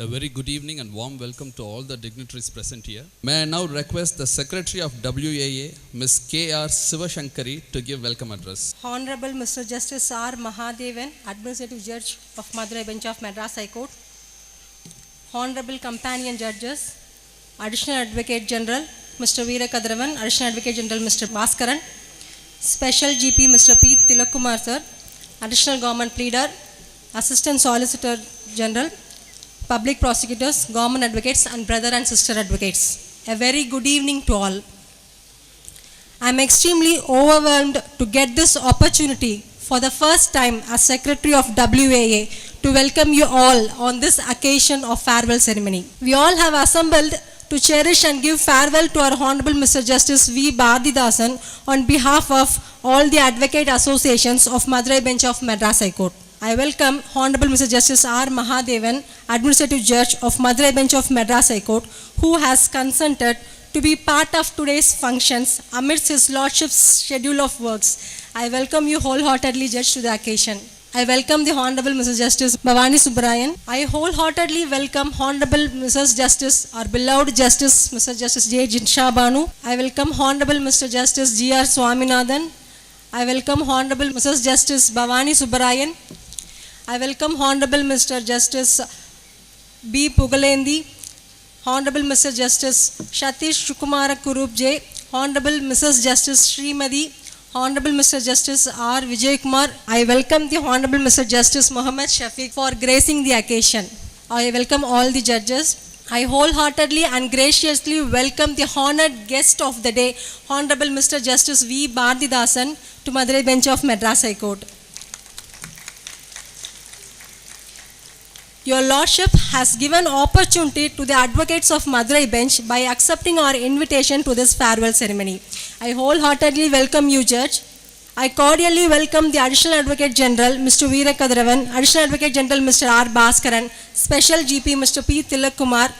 A very good evening and warm welcome to all the dignitaries present here. May I now request the Secretary of WAA, Ms. K.R. Sivashankari, to give welcome address. Hon'ble Mr. Justice R. Mahadevan, Administrative Judge of Madurai Bench of Madras High Court. Honorable Companion Judges, Additional Advocate General Mr. Veerakadaravan, Additional Advocate General Mr. Bhaskaran, Special GP Mr. P. Tilakkumar Sir, Additional Government Pleader, Assistant Solicitor General, Public Prosecutors, Government Advocates and Brother and Sister Advocates. A very good evening to all. I am extremely overwhelmed to get this opportunity for the first time as Secretary of WAA to welcome you all on this occasion of farewell ceremony. We all have assembled to cherish and give farewell to our Hon'ble Mr. Justice V. BHARATHIDASAN on behalf of all the advocate associations of Madurai Bench of Madras High Court. I welcome Hon'ble Mr. Justice R. Mahadevan, Administrative Judge of Madurai Bench of Madras High Court, who has consented to be part of today's functions amidst his Lordship's schedule of works. I welcome you wholeheartedly, Judge, to the occasion. I welcome the Honorable Mrs. Justice Bhavani Subbarayan. I wholeheartedly welcome Honorable Mrs. Justice, our beloved Justice, Mr. Justice J. Jinsha Banu. I welcome Honorable Mr. Justice G. R. Swaminathan. I welcome Honorable Mrs. Justice Bhavani Subbarayan. I welcome Honorable Mr. Justice B. Pugalendi, Honorable Mr. Justice Satish Shukumara Kurup J, Honorable Mrs. Justice Srimadi, Honorable Mr. Justice R. Vijay Kumar. I welcome the Honorable Mr. Justice Muhammad Shafiq for gracing the occasion. I welcome all the judges. I wholeheartedly and graciously welcome the honored guest of the day, Honorable Mr. Justice V. BHARATHIDASAN, to Madurai Bench of Madras High Court. Your Lordship has given opportunity to the advocates of Madurai Bench by accepting our invitation to this farewell ceremony. I wholeheartedly welcome you, Judge. I cordially welcome the Additional Advocate General, Mr. Veerakadaravan, Additional Advocate General, Mr. R. Bhaskaran, Special GP, Mr. P. Tilakkumar,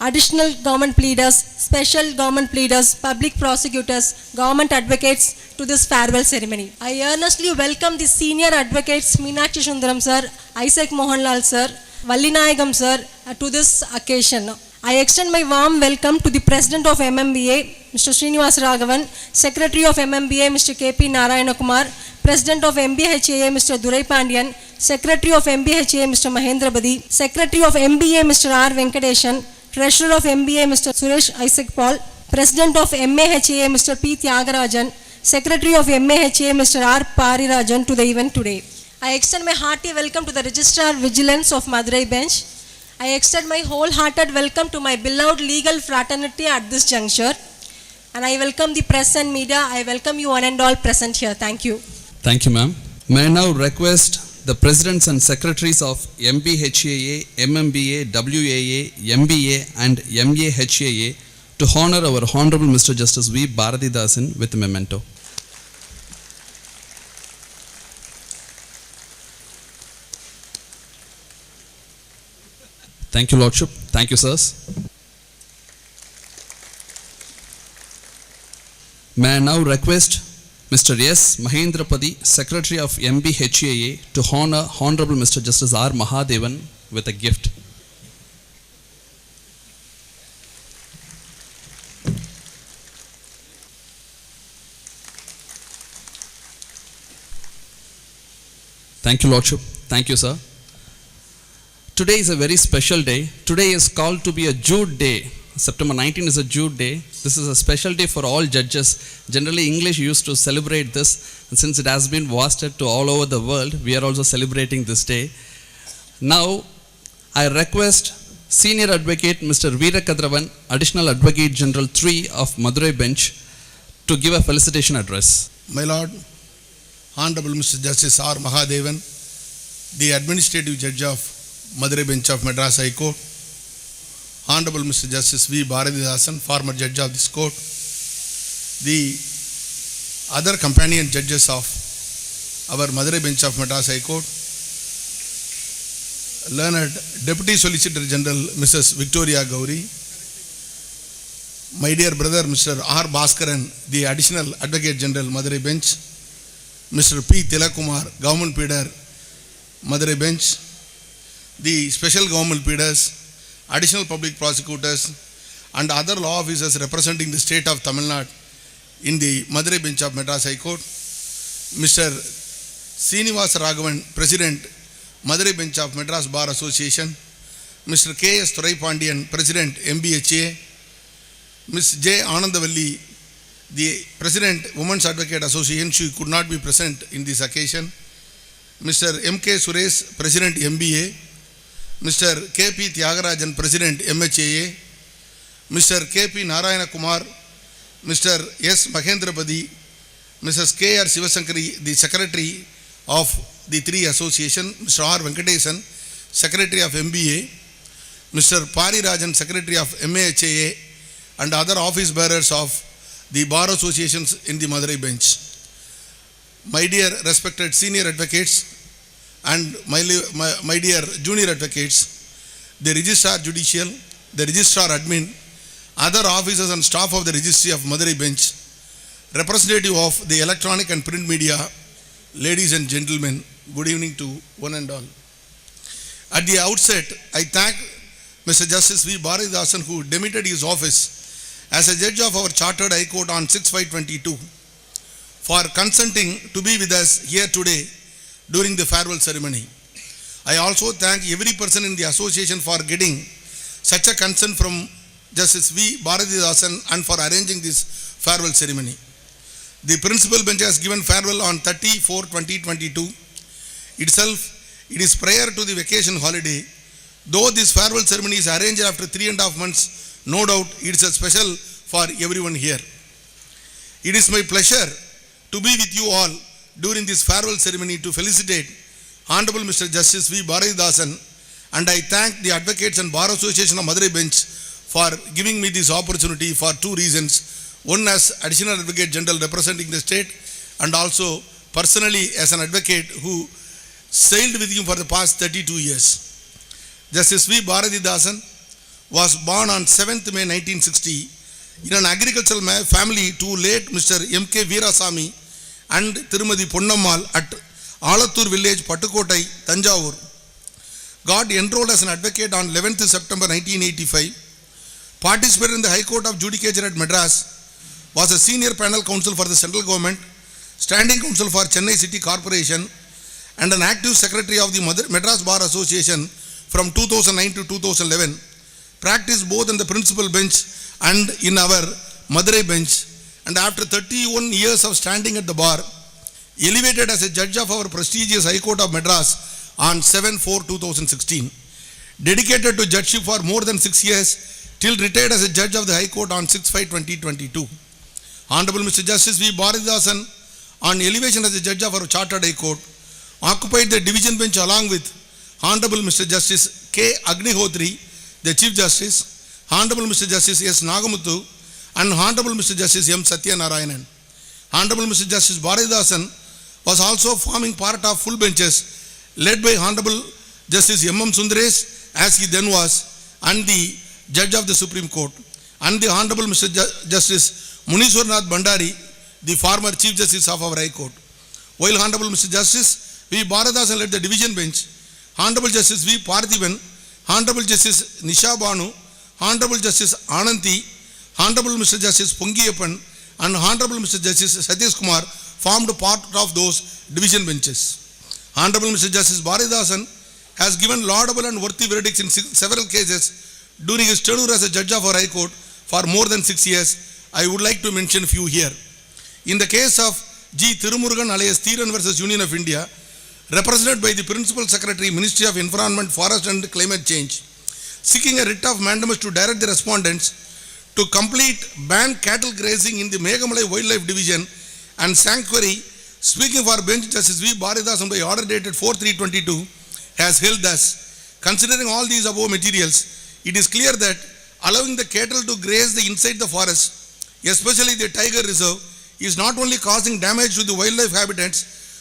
Additional Government Pleaders, Special Government Pleaders, Public Prosecutors, Government Advocates to this farewell ceremony. I earnestly welcome the Senior Advocates Meenakshi Sundaram Sir, Isaac Mohanlal Sir, Vallinayagam Sir to this occasion. I extend my warm welcome to the President of MMBA, Mr. Srinivas Raghavan, Secretary of MMBA, Mr. K.P. Narayana Kumar, President of MBHAA, Mr. Durai Pandian, Secretary of MBHAA, Mr. Mahendra Badi, Secretary of MBA, Mr. R. Venkadeshan, Treasurer of MBA, Mr. Suresh Isaac Paul, President of MAHA, Mr. P. Tyagarajan, Secretary of MAHA, Mr. R. Parirajan to the event today. I extend my hearty welcome to the Registrar Vigilance of Madurai Bench. I extend my wholehearted welcome to my beloved legal fraternity at this juncture. And I welcome the press and media. I welcome you one and all present here. Thank you. Thank you, ma'am. May I now request the Presidents and Secretaries of MBHAA, MMBA, WAA, MBA and MAHAA to honor our Honorable Mr. Justice V. BHARATHIDASAN with a memento. Thank you, Lordship. Thank you, sirs. May I now request Mr. S. Mahendrapadi, Secretary of MBHAA, to honor Honorable Mr. Justice R. Mahadevan with a gift. Thank you, Lordship. Thank you, sir. Today is a very special day. Today is called to be a Jude Day. September 19 is a Jude Day. This is a special day for all judges. Generally, English used to celebrate this. And since it has been vasted to all over the world, we are also celebrating this day. Now, I request Senior Advocate Mr. Veerakadaravan, Additional Advocate General 3 of Madurai Bench, to give a felicitation address. My Lord, Honorable Mr. Justice R. Mahadevan, the Administrative Judge of Madurai Bench of Madras High Court, Honorable Mr. Justice V. BHARATHIDASAN, former Judge of this court, the other companion judges of our Madurai Bench of Madras High Court, learned Deputy Solicitor General Mrs. Victoria Gauri, my dear brother Mr. R. Bhaskaran, the Additional Advocate General Madurai Bench, Mr. P. Tilakkumar, Government Pleader Madurai Bench, the Special Government Pleaders, additional public prosecutors, and other law officers representing the state of Tamil Nadu in the Madurai bench of Madras High Court, Mr. Srinivasa Raghavan, President, Madurai bench of Madras Bar Association, Mr. K.S. Thuraipandiyan, President, MBHAA, Ms. J. Anandavalli, the President, Women's Advocate Association, she could not be present in this occasion, Mr. M.K. Suresh, President, MBA, Mr. K.P. Tyagarajan, President, MHAA, Mr. K.P. Narayana Kumar, Mr. S. Mahendrapadi, Mrs. K.R. Sivasankari, the Secretary of the three associations, Mr. R. Venkatesan, Secretary of MBA, Mr. Pari Rajan, Secretary of MAHAA, and other office bearers of the bar associations in the Madurai bench. My dear respected senior advocates and my dear junior advocates, the Registrar Judicial, the Registrar Admin, other officers and staff of the Registry of Madurai bench, representative of the electronic and print media, ladies and gentlemen, good evening to one and all. At the outset, I thank Mr. Justice V. Bharathidasan, who demitted his office as a judge of our Chartered High Court on 6/5/22, for consenting to be with us here today during the farewell ceremony. I also thank every person in the association for getting such a consent from Justice V. Bharathidasan and for arranging this farewell ceremony. The principal bench has given farewell on 30/4/2022. Itself, it is prior to the vacation holiday. Though this farewell ceremony is arranged after 3.5 months, no doubt it is a special for everyone here. It is my pleasure to be with you all during this farewell ceremony to felicitate Hon'ble Mr. Justice V. Bharathidasan, and I thank the Advocates and Bar Association of Madurai bench for giving me this opportunity for two reasons. One, as Additional Advocate General representing the state, and also personally as an advocate who sailed with you for the past 32 years. Justice V. Bharathidasan was born on 7th May 1960 in an agricultural family to late Mr. M.K. Veerasamy and Tirumadi Ponnammal at Alattur village, Pattukkottai, Tanjavur. Got enrolled as an advocate on 11th September 1985. Participated in the High Court of Judicature at Madras. Was a senior panel counsel for the central government, standing counsel for Chennai City Corporation, and an active secretary of the Madras Bar Association from 2009 to 2011. Practiced both in the principal bench and in our Madurai bench, and after 31 years of standing at the bar, elevated as a judge of our prestigious High Court of Madras on 7/4/2016. Dedicated to judgeship for more than 6 years, till retired as a judge of the High Court on 6/5/2022. Honorable Mr. Justice V. Bharathidasan, on elevation as a judge of our Chartered High Court, occupied the division bench along with Honorable Mr. Justice K. Agnihotri, the Chief Justice, Honorable Mr. Justice S. Nagamuthu, and Honorable Mr. Justice M. Satyanarayanan. Honorable Mr. Justice Bharathidasan was also forming part of full benches led by Honorable Justice M.M. Sundaresh, as he then was, and the Judge of the Supreme Court, and the Honorable Mr. Justice Munishwarnath Bhandari, the former Chief Justice of our High Court. While Honorable Mr. Justice V. Bharathidasan led the division bench, Honorable Justice V. Parthiban, Honorable Justice Nisha Banu, Honorable Justice Ananthi, Honorable Mr. Justice Pongiyappan, and Honorable Mr. Justice Satish Kumar formed part of those division benches. Honorable Mr. Justice Bharathidasan has given laudable and worthy verdicts in several cases during his tenure as a judge of our High Court for more than 6 years. I would like to mention a few here. In the case of G. Thirumurugan alias Thiran versus Union of India, represented by the Principal Secretary, Ministry of Environment, Forest and Climate Change, seeking a writ of mandamus to direct the respondents to complete ban cattle grazing in the Meghamalai Wildlife Division and Sanctuary, speaking for bench, Justice V. Bharathidasan by order dated 4/3/22 has held thus. Considering all these above materials, it is clear that allowing the cattle to graze inside the forest, especially the tiger reserve, is not only causing damage to the wildlife habitats,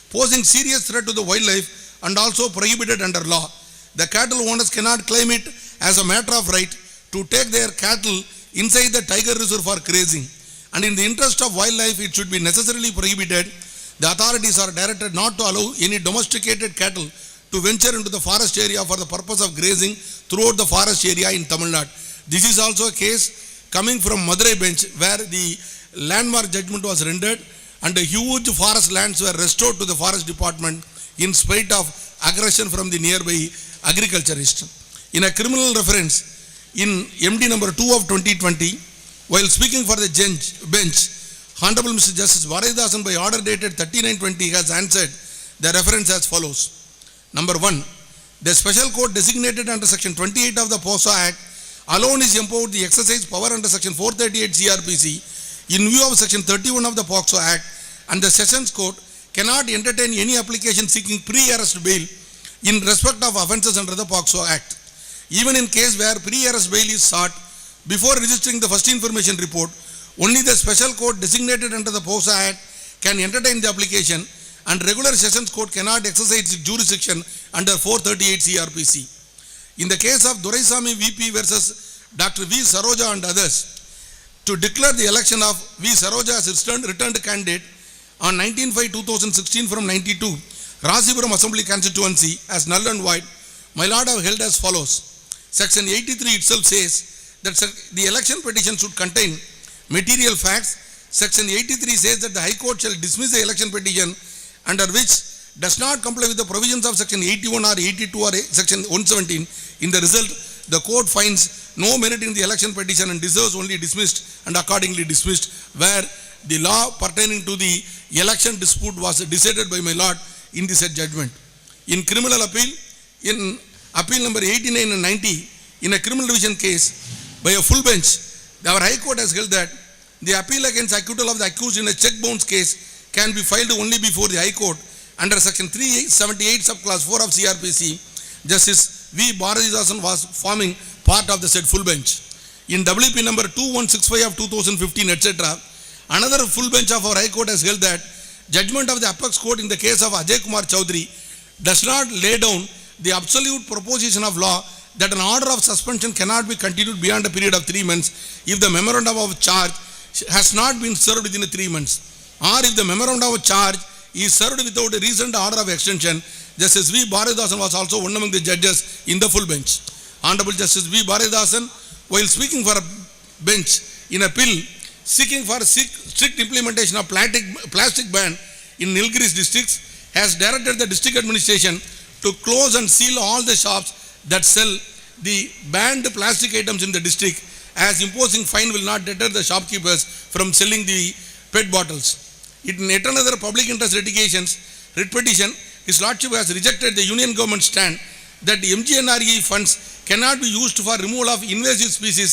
posing serious threat to the wildlife, and also prohibited under law. The cattle owners cannot claim it as a matter of right to take their cattle inside the tiger reserve for grazing, and in the interest of wildlife it should be necessarily prohibited. The authorities are directed not to allow any domesticated cattle to venture into the forest area for the purpose of grazing throughout the forest area in Tamil Nadu. This is also a case coming from Madurai bench where the landmark judgment was rendered and the huge forest lands were restored to the forest department in spite of aggression from the nearby agriculturist. In a criminal reference in MD number 2 of 2020, while speaking for the bench, Hon'ble Mr. Justice BHARATHIDASAN by order dated 39/20 has answered the reference as follows. Number 1, the special court designated under section 28 of the POSO Act alone is empowered the exercise power under section 438 CRPC in view of section 31 of the POSO Act, and the Sessions Court cannot entertain any application seeking pre-arrest bail in respect of offences under the POSO Act. Even in case where pre-arrest bail is sought before registering the first information report, only the special court designated under the POSO Act can entertain the application, and regular Sessions Court cannot exercise its jurisdiction under 438 CRPC. In the case of Doraisamy VP versus Dr. V. Saroja and others, to declare the election of V. Saroja as returned candidate on 19/5/2016 from 92 Rasipuram Assembly Constituency as null and void, my lord have held as follows. Section 83 itself says that the election petition should contain material facts. Section 83 says that the High Court shall dismiss the election petition under which does not comply with the provisions of section 81 or 82 or section 117. In the result, the court finds no merit in the election petition and deserves only dismissed and accordingly dismissed, where the law pertaining to the election dispute was decided by my lord in the said judgment. In criminal appeal, in appeal number 89 and 90, in a criminal division case by a full bench, our High Court has held that the appeal against acquittal of the accused in a check bounce case can be filed only before the High Court under section 378 subclass 4 of CRPC. Justice V. BHARATHIDASAN was forming part of the said full bench. In WP number 2165 of 2015, etc., another full bench of our High Court has held that judgment of the Apex Court in the case of Ajay Kumar Chowdhury does not lay down the absolute proposition of law that an order of suspension cannot be continued beyond a period of 3 months if the memorandum of charge has not been served within 3 months, or if the memorandum of charge is served without a recent order of extension. Justice V. BHARATHIDASAN was also one among the judges in the full bench. Honorable Justice V. BHARATHIDASAN, while speaking for a bench in a bill seeking for strict implementation of plastic ban in Nilgiris districts, has directed the district administration to close and seal all the shops that sell the banned plastic items in the district, as imposing fine will not deter the shopkeepers from selling the PET bottles. In yet another public interest writ petition, His Lordship has rejected the Union Government stand that the MGNRE funds cannot be used for removal of invasive species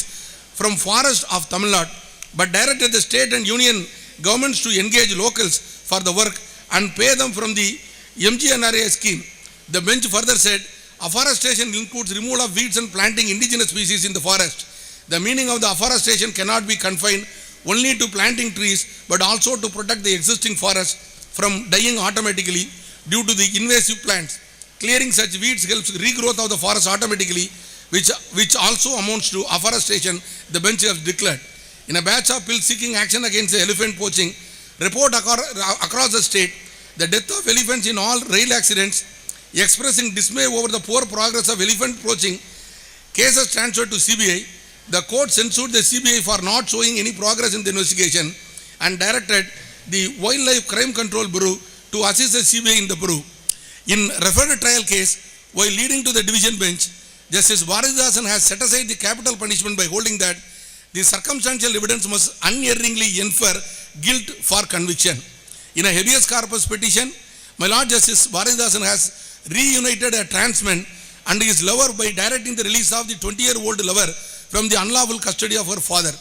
from forest of Tamil Nadu, but directed the state and union governments to engage locals for the work and pay them from the MGNRE scheme. The bench further said, afforestation includes removal of weeds and planting indigenous species in the forest. The meaning of the afforestation cannot be confined only to planting trees, but also to protect the existing forest from dying automatically due to the invasive plants. Clearing such weeds helps regrowth of the forest automatically, which also amounts to afforestation, the bench has declared. In a batch of bills seeking action against the elephant poaching, report across the state, the death of elephants in all rail accidents, expressing dismay over the poor progress of elephant poaching, cases transferred to CBI. The court censured the CBI for not showing any progress in the investigation and directed the Wildlife Crime Control Bureau to assist the CBI in the bureau. In referred trial case, while leading to the division bench, Justice BHARATHIDASAN has set aside the capital punishment by holding that the circumstantial evidence must unerringly infer guilt for conviction. In a habeas corpus petition, my Lord Justice BHARATHIDASAN has reunited a trans man and his lover by directing the release of the 20-year-old lover from the unlawful custody of her father.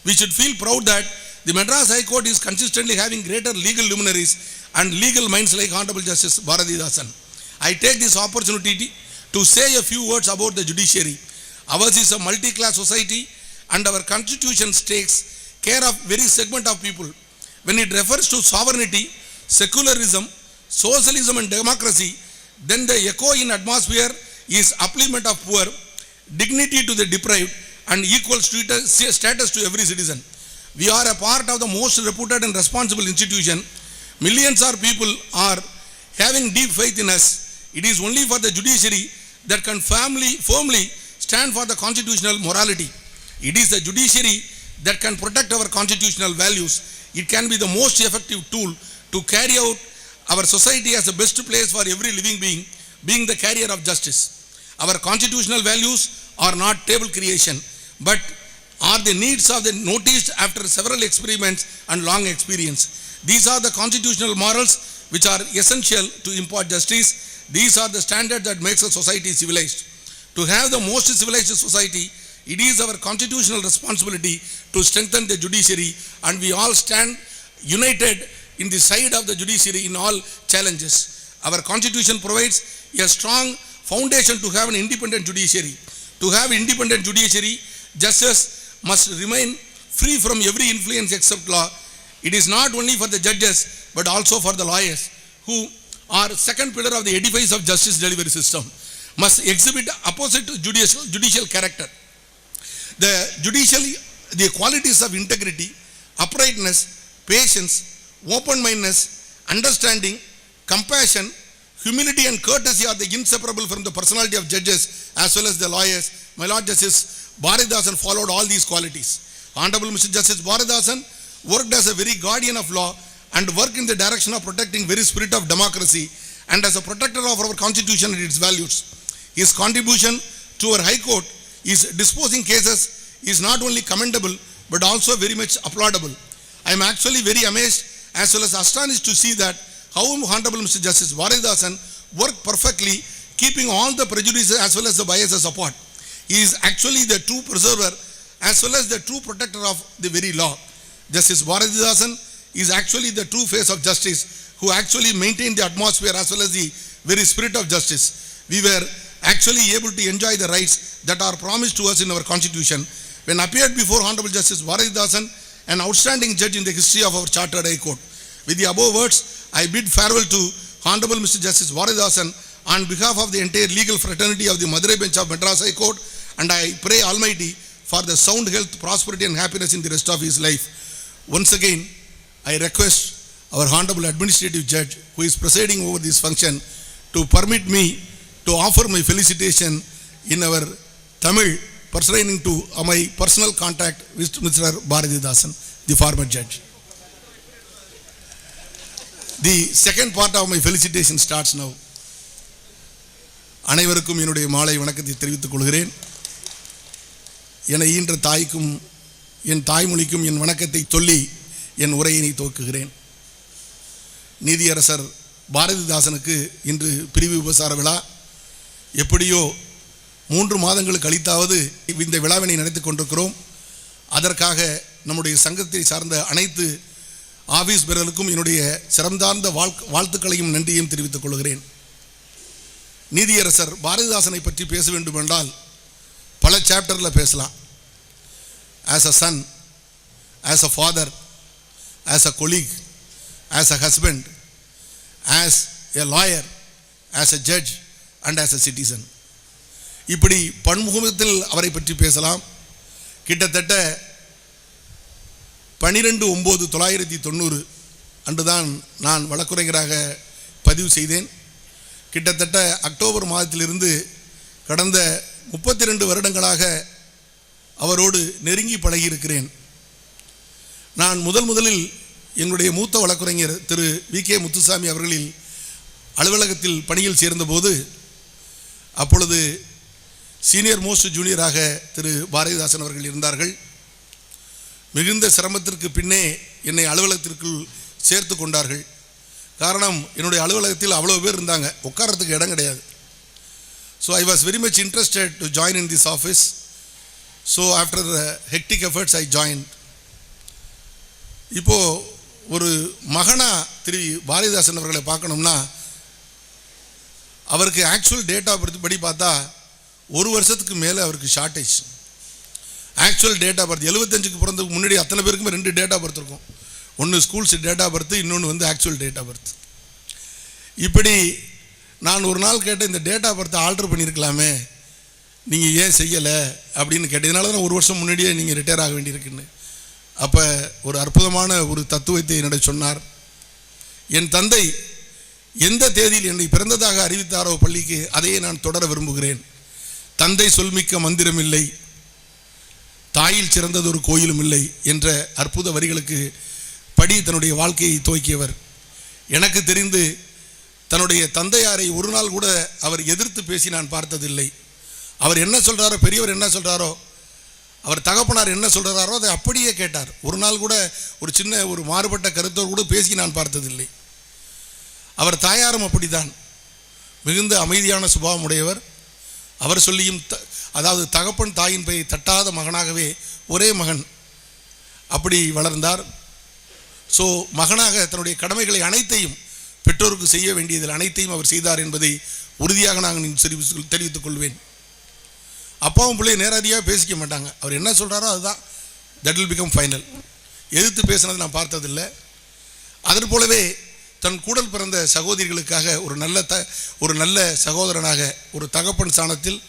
We should feel proud that the Madras High Court is consistently having greater legal luminaries and legal minds like Honorable Justice BHARATHIDASAN. I take this opportunity to say a few words about the judiciary. Ours is a multi-class society and our constitution takes care of very segment of people. When it refers to sovereignty, secularism, socialism and democracy, then the echo in atmosphere is upliftment of poor, dignity to the deprived and equal status to every citizen. We are a part of the most reputed and responsible institution. Millions of people are having deep faith in us. It is only for the judiciary that can firmly stand for the constitutional morality. It is the judiciary that can protect our constitutional values. It can be the most effective tool to carry out our society as the best place for every living being the carrier of justice. Our constitutional values are not table creation, but are the needs of the noticed after several experiments and long experience. These are the constitutional morals which are essential to impart justice. These are the standards that makes a society civilized. To have the most civilized society, it is our constitutional responsibility to strengthen the judiciary, and we all stand united in the side of the judiciary in all challenges. Our constitution provides a strong foundation to have an independent judiciary. To have independent judiciary, justice must remain free from every influence except law. It is not only for the judges but also for the lawyers, who are second pillar of the edifice of justice delivery system, must exhibit opposite judicial character. The qualities of integrity, uprightness, patience, open-mindedness, understanding, compassion, humility and courtesy are the inseparable from the personality of judges as well as the lawyers. My Lord Justice BHARATHIDASAN followed all these qualities. Honorable Mr. Justice BHARATHIDASAN worked as a very guardian of law and worked in the direction of protecting very spirit of democracy and as a protector of our constitution and its values. His contribution to our High Court is disposing cases is not only commendable but also very much applaudable. I am actually very amazed as well as astonished to see that how Honorable Mr. Justice BHARATHIDASAN worked perfectly, keeping all the prejudices as well as the biases apart. He is actually the true preserver as well as the true protector of the very law. Justice BHARATHIDASAN is actually the true face of justice, who actually maintained the atmosphere as well as the very spirit of justice. We were actually able to enjoy the rights that are promised to us in our constitution. When appeared before Honorable Justice BHARATHIDASAN, an outstanding judge in the history of our Chartered High Court. With the above words, I bid farewell to Honorable Mr. Justice BHARATHIDASAN on behalf of the entire legal fraternity of the Madurai bench of Madras High Court, and I pray Almighty for the sound health, prosperity and happiness in the rest of his life. Once again, I request our Honorable Administrative Judge, who is presiding over this function, to permit me to offer my felicitation in our Tamil pertaining to my personal contact with Mr. BHARATHIDASAN, the former judge. The second part of my felicitation starts now. அனைவருக்கும் என்னுடைய மாலை வணக்கத்தை தெரிவித்துக் கொள்கிறேன். என்னை ஈன்ற தாய்க்கும் என் தாய்மொழிக்கும் என் வணக்கத்தை சொல்லி என் உரையினை துவக்குகிறேன். நீதியரசர் பாரதிதாசனுக்கு இன்று பிரிவு உபசார விழா. எப்படியோ 3 மாதங்கள் கழித்தாவது இந்த விழாவினை நடத்திக் கொண்டிருக்கிறோம். அதற்காக நம்முடைய சங்கத்தை சார்ந்த அனைத்து ஆபீஸ் பேரர்களுக்கும் என்னுடைய சிறந்தார்ந்த வாழ்த்துக்களையும் நன்றியையும் தெரிவித்துக் கொள்கிறேன். நீதியரசர் பாரதிதாசனை பற்றி பேச வேண்டும் என்றால் பல சாப்டரில் பேசலாம். As a Sun, as a father, as a colleague, as a husband, as a lawyer, as a judge and as a citizen. இப்படி பன்முகத்தில் அவரை பற்றி பேசலாம். கிட்டத்தட்ட 12/9/1990 அன்றுதான் நான் வழக்குரைஞராக பதிவு செய்தேன். கிட்டத்தட்ட அக்டோபர் மாதத்திலிருந்து கடந்த 32 வருடங்களாக அவரோடு நெருங்கி பழகியிருக்கிறேன். நான் முதலில் என்னுடைய மூத்த வழக்குரைஞர் திரு வி.கே. முத்துசாமி அவர்களில் அலுவலகத்தில் பணியில் சேர்ந்தபோது அப்பொழுது சீனியர் மோஸ்ட் ஜூனியராக திரு பாரதிதாசன் அவர்கள் இருந்தார்கள். மிகுந்த சிரமத்திற்கு பின்னே என்னை அலுவலகத்திற்குள் சேர்த்து கொண்டார்கள். காரணம், என்னுடைய அலுவலகத்தில் அவ்வளோ பேர் இருந்தாங்க, உட்காரத்துக்கு இடம் கிடையாது. So I was very much interested to join in this office. So after hectic efforts I join. இப்போது ஒரு மகனா திரு பாரதிதாசன் அவர்களை பார்க்கணும்னா அவருக்கு ஆக்சுவல் டேட் ஆஃப் பர்த் படி பார்த்தா 1 வருஷத்துக்கு மேலே அவருக்கு shortage. Actual date of birth 75க்கு பிறந்ததுக்கு முன்னாடி அத்தனை பேருக்குமே 2 டேட் ஆஃப் பர்த் இருக்கும். ஒன்று ஸ்கூல்ஸ் டேட் ஆஃப் பர்த், இன்னொன்று ஆக்சுவல் டேட் ஆஃப் பர்த். இப்படி நான் ஒரு நாள் கேட்டேன், இந்த டேட் ஆஃப் பர்த்தை ஆல்டர் பண்ணியிருக்கலாமே, நீங்கள் ஏன் செய்யலை அப்படின்னு கேட்டேன். இதனால தான் 1 வருஷம் முன்னாடியே நீங்கள் ரிட்டையர் ஆக வேண்டியிருக்குன்னு. அப்போ ஒரு அற்புதமான ஒரு தத்துவத்தை என்னிடம் சொன்னார். என் தந்தை எந்த தேதியில் என்னை பிறந்ததாக அறிவித்தாரோ பள்ளிக்கு, அதையே நான் தொடர விரும்புகிறேன். தந்தை சொல்மிக்க மந்திரம் இல்லை, தாயில் சிறந்தது ஒரு கோயிலும் இல்லை என்ற அற்புத வரிகளுக்கு படி தன்னுடைய வாழ்க்கையை துவக்கியவர். எனக்கு தெரிந்து தன்னுடைய தந்தையாரை ஒரு நாள் கூட அவர் எதிர்த்து பேசி நான் பார்த்ததில்லை. அவர் என்ன சொல்கிறாரோ, பெரியவர் என்ன சொல்கிறாரோ, அவர் தகப்பனார் என்ன சொல்கிறாரோ அதை அப்படியே கேட்டார். ஒரு நாள் கூட ஒரு சின்ன ஒரு மாறுபட்ட கருத்தோடு கூட பேசி நான் பார்த்ததில்லை. அவர் தாயாரும் அப்படித்தான், மிகுந்த அமைதியான சுபாவம் உடையவர். அவர் சொல்லியும் அதாவது தகப்பன் தாயின் பெயை தட்டாத மகனாகவே ஒரே மகன் அப்படி வளர்ந்தார். ஸோ மகனாக தன்னுடைய கடமைகளை அனைத்தையும், பெற்றோருக்கு செய்ய வேண்டியதில் அனைத்தையும் அவர் செய்தார் என்பதை உறுதியாக நாங்கள் தெரிவித்துக் கொள்வேன். அப்பாவும் பிள்ளையை நேரடியாக பேசிக்க மாட்டாங்க. அவர் என்ன சொல்கிறாரோ அதுதான், தட் வில் பிகம் ஃபைனல். எதிர்த்து பேசினது நான் பார்த்ததில்லை. அதன் போலவே தன் கூடல் பிறந்த சகோதரிகளுக்காக ஒரு நல்ல சகோதரனாக, ஒரு தகப்பன் ஸ்தானத்தில்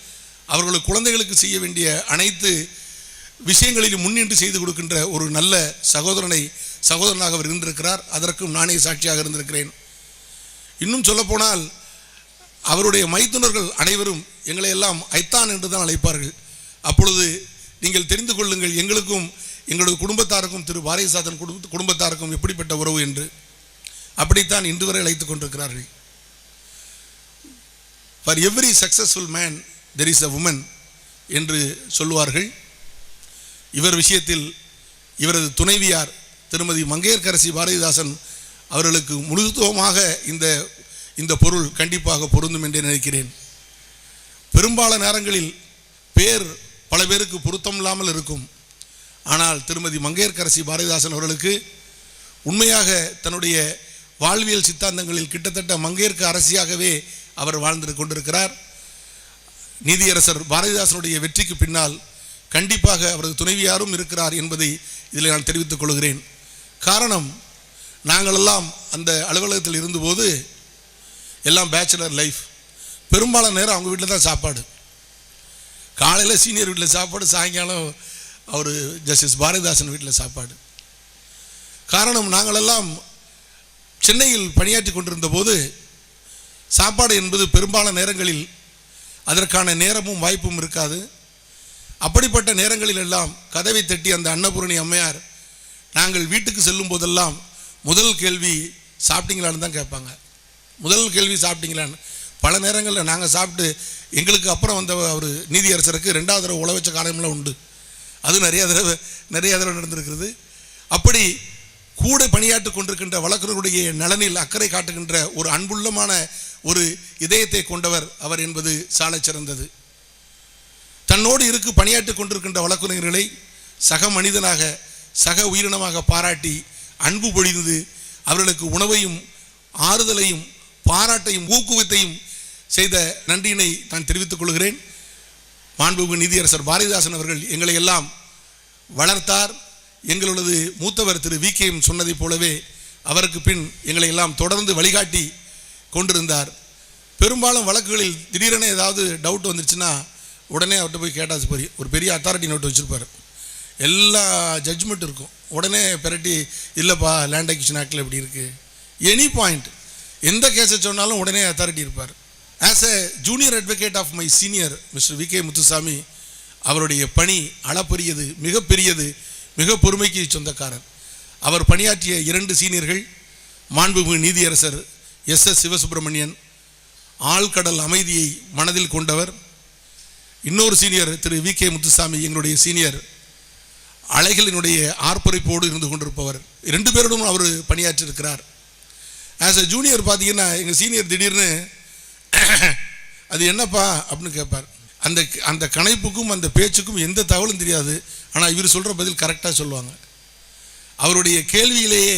அவர்களுக்கு குழந்தைகளுக்கு செய்ய வேண்டிய அனைத்து விஷயங்களிலும் முன்னின்று செய்து கொடுக்கின்ற ஒரு நல்ல சகோதரனாக அவர் இருந்திருக்கிறார். அதற்கும் நானே சாட்சியாக இருந்திருக்கிறேன். இன்னும் சொல்லப்போனால் அவருடைய மைத்துனர்கள் அனைவரும் எங்களை எல்லாம் ஐத்தான் என்று தான் அழைப்பார்கள். அப்பொழுது நீங்கள் தெரிந்து கொள்ளுங்கள், எங்களுக்கும் எங்களது குடும்பத்தாருக்கும் திரு பாரதிதாசன் குடும்பத்தாருக்கும் எப்படிப்பட்ட உறவு என்று. அப்படித்தான் இன்று வரை அழைத்துக் கொண்டிருக்கிறார்கள். For every successful man there is a woman என்று சொல்லுவார்கள். இவர் விஷயத்தில் இவரது துணைவியார் திருமதி மங்கையர்க்கரசி பாரதிதாசன் அவர்களுக்கு முழுதுவமாக இந்த பொருள் கண்டிப்பாக பொருந்தும் என்று நினைக்கிறேன். பெரும்பாலான நேரங்களில் பேர் பல பேருக்கு பொருத்தம் இல்லாமல் இருக்கும். ஆனால் திருமதி மங்கையர்க்கரசி பாரதிதாசன் அவர்களுக்கு உண்மையாக தன்னுடைய வாழ்வியல் சித்தாந்தங்களில் கிட்டத்தட்ட மங்கையர்க்கு அரசியாகவே அவர் வாழ்ந்து கொண்டிருக்கிறார். நீதியரசர் பாரதிதாசனுடைய வெற்றிக்கு பின்னால் கண்டிப்பாக அவரது துணைவியாரும் இருக்கிறார் என்பதை இதில் நான் தெரிவித்துக் கொள்கிறேன். காரணம், நாங்களெல்லாம் அந்த அலுவலகத்தில் இருந்தபோது எல்லாம் பேச்சுலர் லைஃப். பெரும்பாலான நேரம் அவங்க வீட்டில் தான் சாப்பாடு. காலையில் சீனியர் வீட்டில் சாப்பாடு, சாயங்காலம் அவர் ஜஸ்டிஸ் பாரதிதாசன் வீட்டில் சாப்பாடு. காரணம், நாங்களெல்லாம் சென்னையில் பணியாற்றி கொண்டிருந்த போது சாப்பாடு என்பது பெரும்பாலான நேரங்களில் அதற்கான நேரமும் வாய்ப்பும் இருக்காது. அப்படிப்பட்ட நேரங்களில் எல்லாம் கதவை தட்டி அந்த அன்னபூரணி அம்மையார் நாங்கள் வீட்டுக்கு செல்லும் போதெல்லாம் முதல் கேள்வி சாப்பிட்டீங்களான்னு தான் கேட்பாங்க. முதல் கேள்வி சாப்பிட்டீங்களான்னு. பல நேரங்களில் நாங்கள் சாப்பிட்டு எங்களுக்கு அப்புறம் வந்த ஒரு நீதியரசருக்கு 2வது தடவை உழ வச்ச காலம்லாம் உண்டு. அது நிறைய தடவை நடந்திருக்கிறது. அப்படி கூட பணியாற்றி கொண்டிருக்கின்ற வழக்கறிஞருடைய நலனில் அக்கறை காட்டுகின்ற ஒரு அன்புள்ளமான ஒரு இதயத்தை கொண்டவர் அவர் என்பது சாலை சிறந்தது. தன்னோடு பணியாற்றி கொண்டிருக்கின்ற வழக்கறிஞர்களை சக மனிதனாக, சக உயிரினமாக பாராட்டி அன்பு பொழிந்து அவர்களுக்கு உணவையும் ஆறுதலையும் பாராட்டையும் ஊக்குவித்தையும் செய்த நன்றியினை நான் தெரிவித்துக் கொள்கிறேன். மாண்புமிகு நீதியரசர் பாரதிதாசன் அவர்கள் எங்களை எல்லாம் வளர்த்தார். எங்களது மூத்தவர் திரு விகேஎம் சொன்னதைப் போலவே அவருக்கு பின் எங்களை எல்லாம் தொடர்ந்து வழிகாட்டி கொண்டிருந்தார். பெரும்பாலும் வழக்குகளில் திடீரென ஏதாவது டவுட் வந்துருச்சுன்னா உடனே அவர்கிட்ட போய் கேட்டாச்சு போய் ஒரு பெரிய அத்தாரிட்டி நோட்டு வச்சுருப்பார். எல்லா ஜட்ஜ்மெண்ட் இருக்கும். உடனே பெரட்டி இல்லைப்பா லேண்ட் அக்விசிஷன் ஆக்டில் எப்படி இருக்குது, எனி பாயிண்ட் எந்த கேஸை சொன்னாலும் உடனே அத்தாரிட்டி இருப்பார். As a junior advocate of my senior mister VK Muthusamy, அவருடைய பணி அளப்பெரியது, மிகப்பெரியது, மிக பொறுமைக்கு சொந்தக்காரர். அவர் பணியாற்றிய 2 சீனியர்கள் மாண்புமிகு நீதியரசர் எஸ் சிவசுப்பிரமணியன், ஆழ்கடல் அமைதியை மனதில் கொண்டவர். இன்னொரு சீனியர் திரு விகே முத்துசாமி, எங்களுடைய சீனியர், அலைகளினுடைய ஆர்ப்பரிப்போடு இருந்து கொண்டிருப்பவர். 2 பேரோடும் அவர் பணியாற்றிருக்கிறார். ஆஸ் அ ஜூனியர் பார்த்தீங்கன்னா எங்கள் சீனியர் திடீர்னு அது என்னப்பா அப்படின்னு கேட்பார். அந்த கணைப்புக்கும் அந்த பேச்சுக்கும் எந்த தகவலும் தெரியாது. ஆனால் இவர் சொல்கிற பதில் கரெக்டாக சொல்லுவாங்க. அவருடைய கேள்வியிலேயே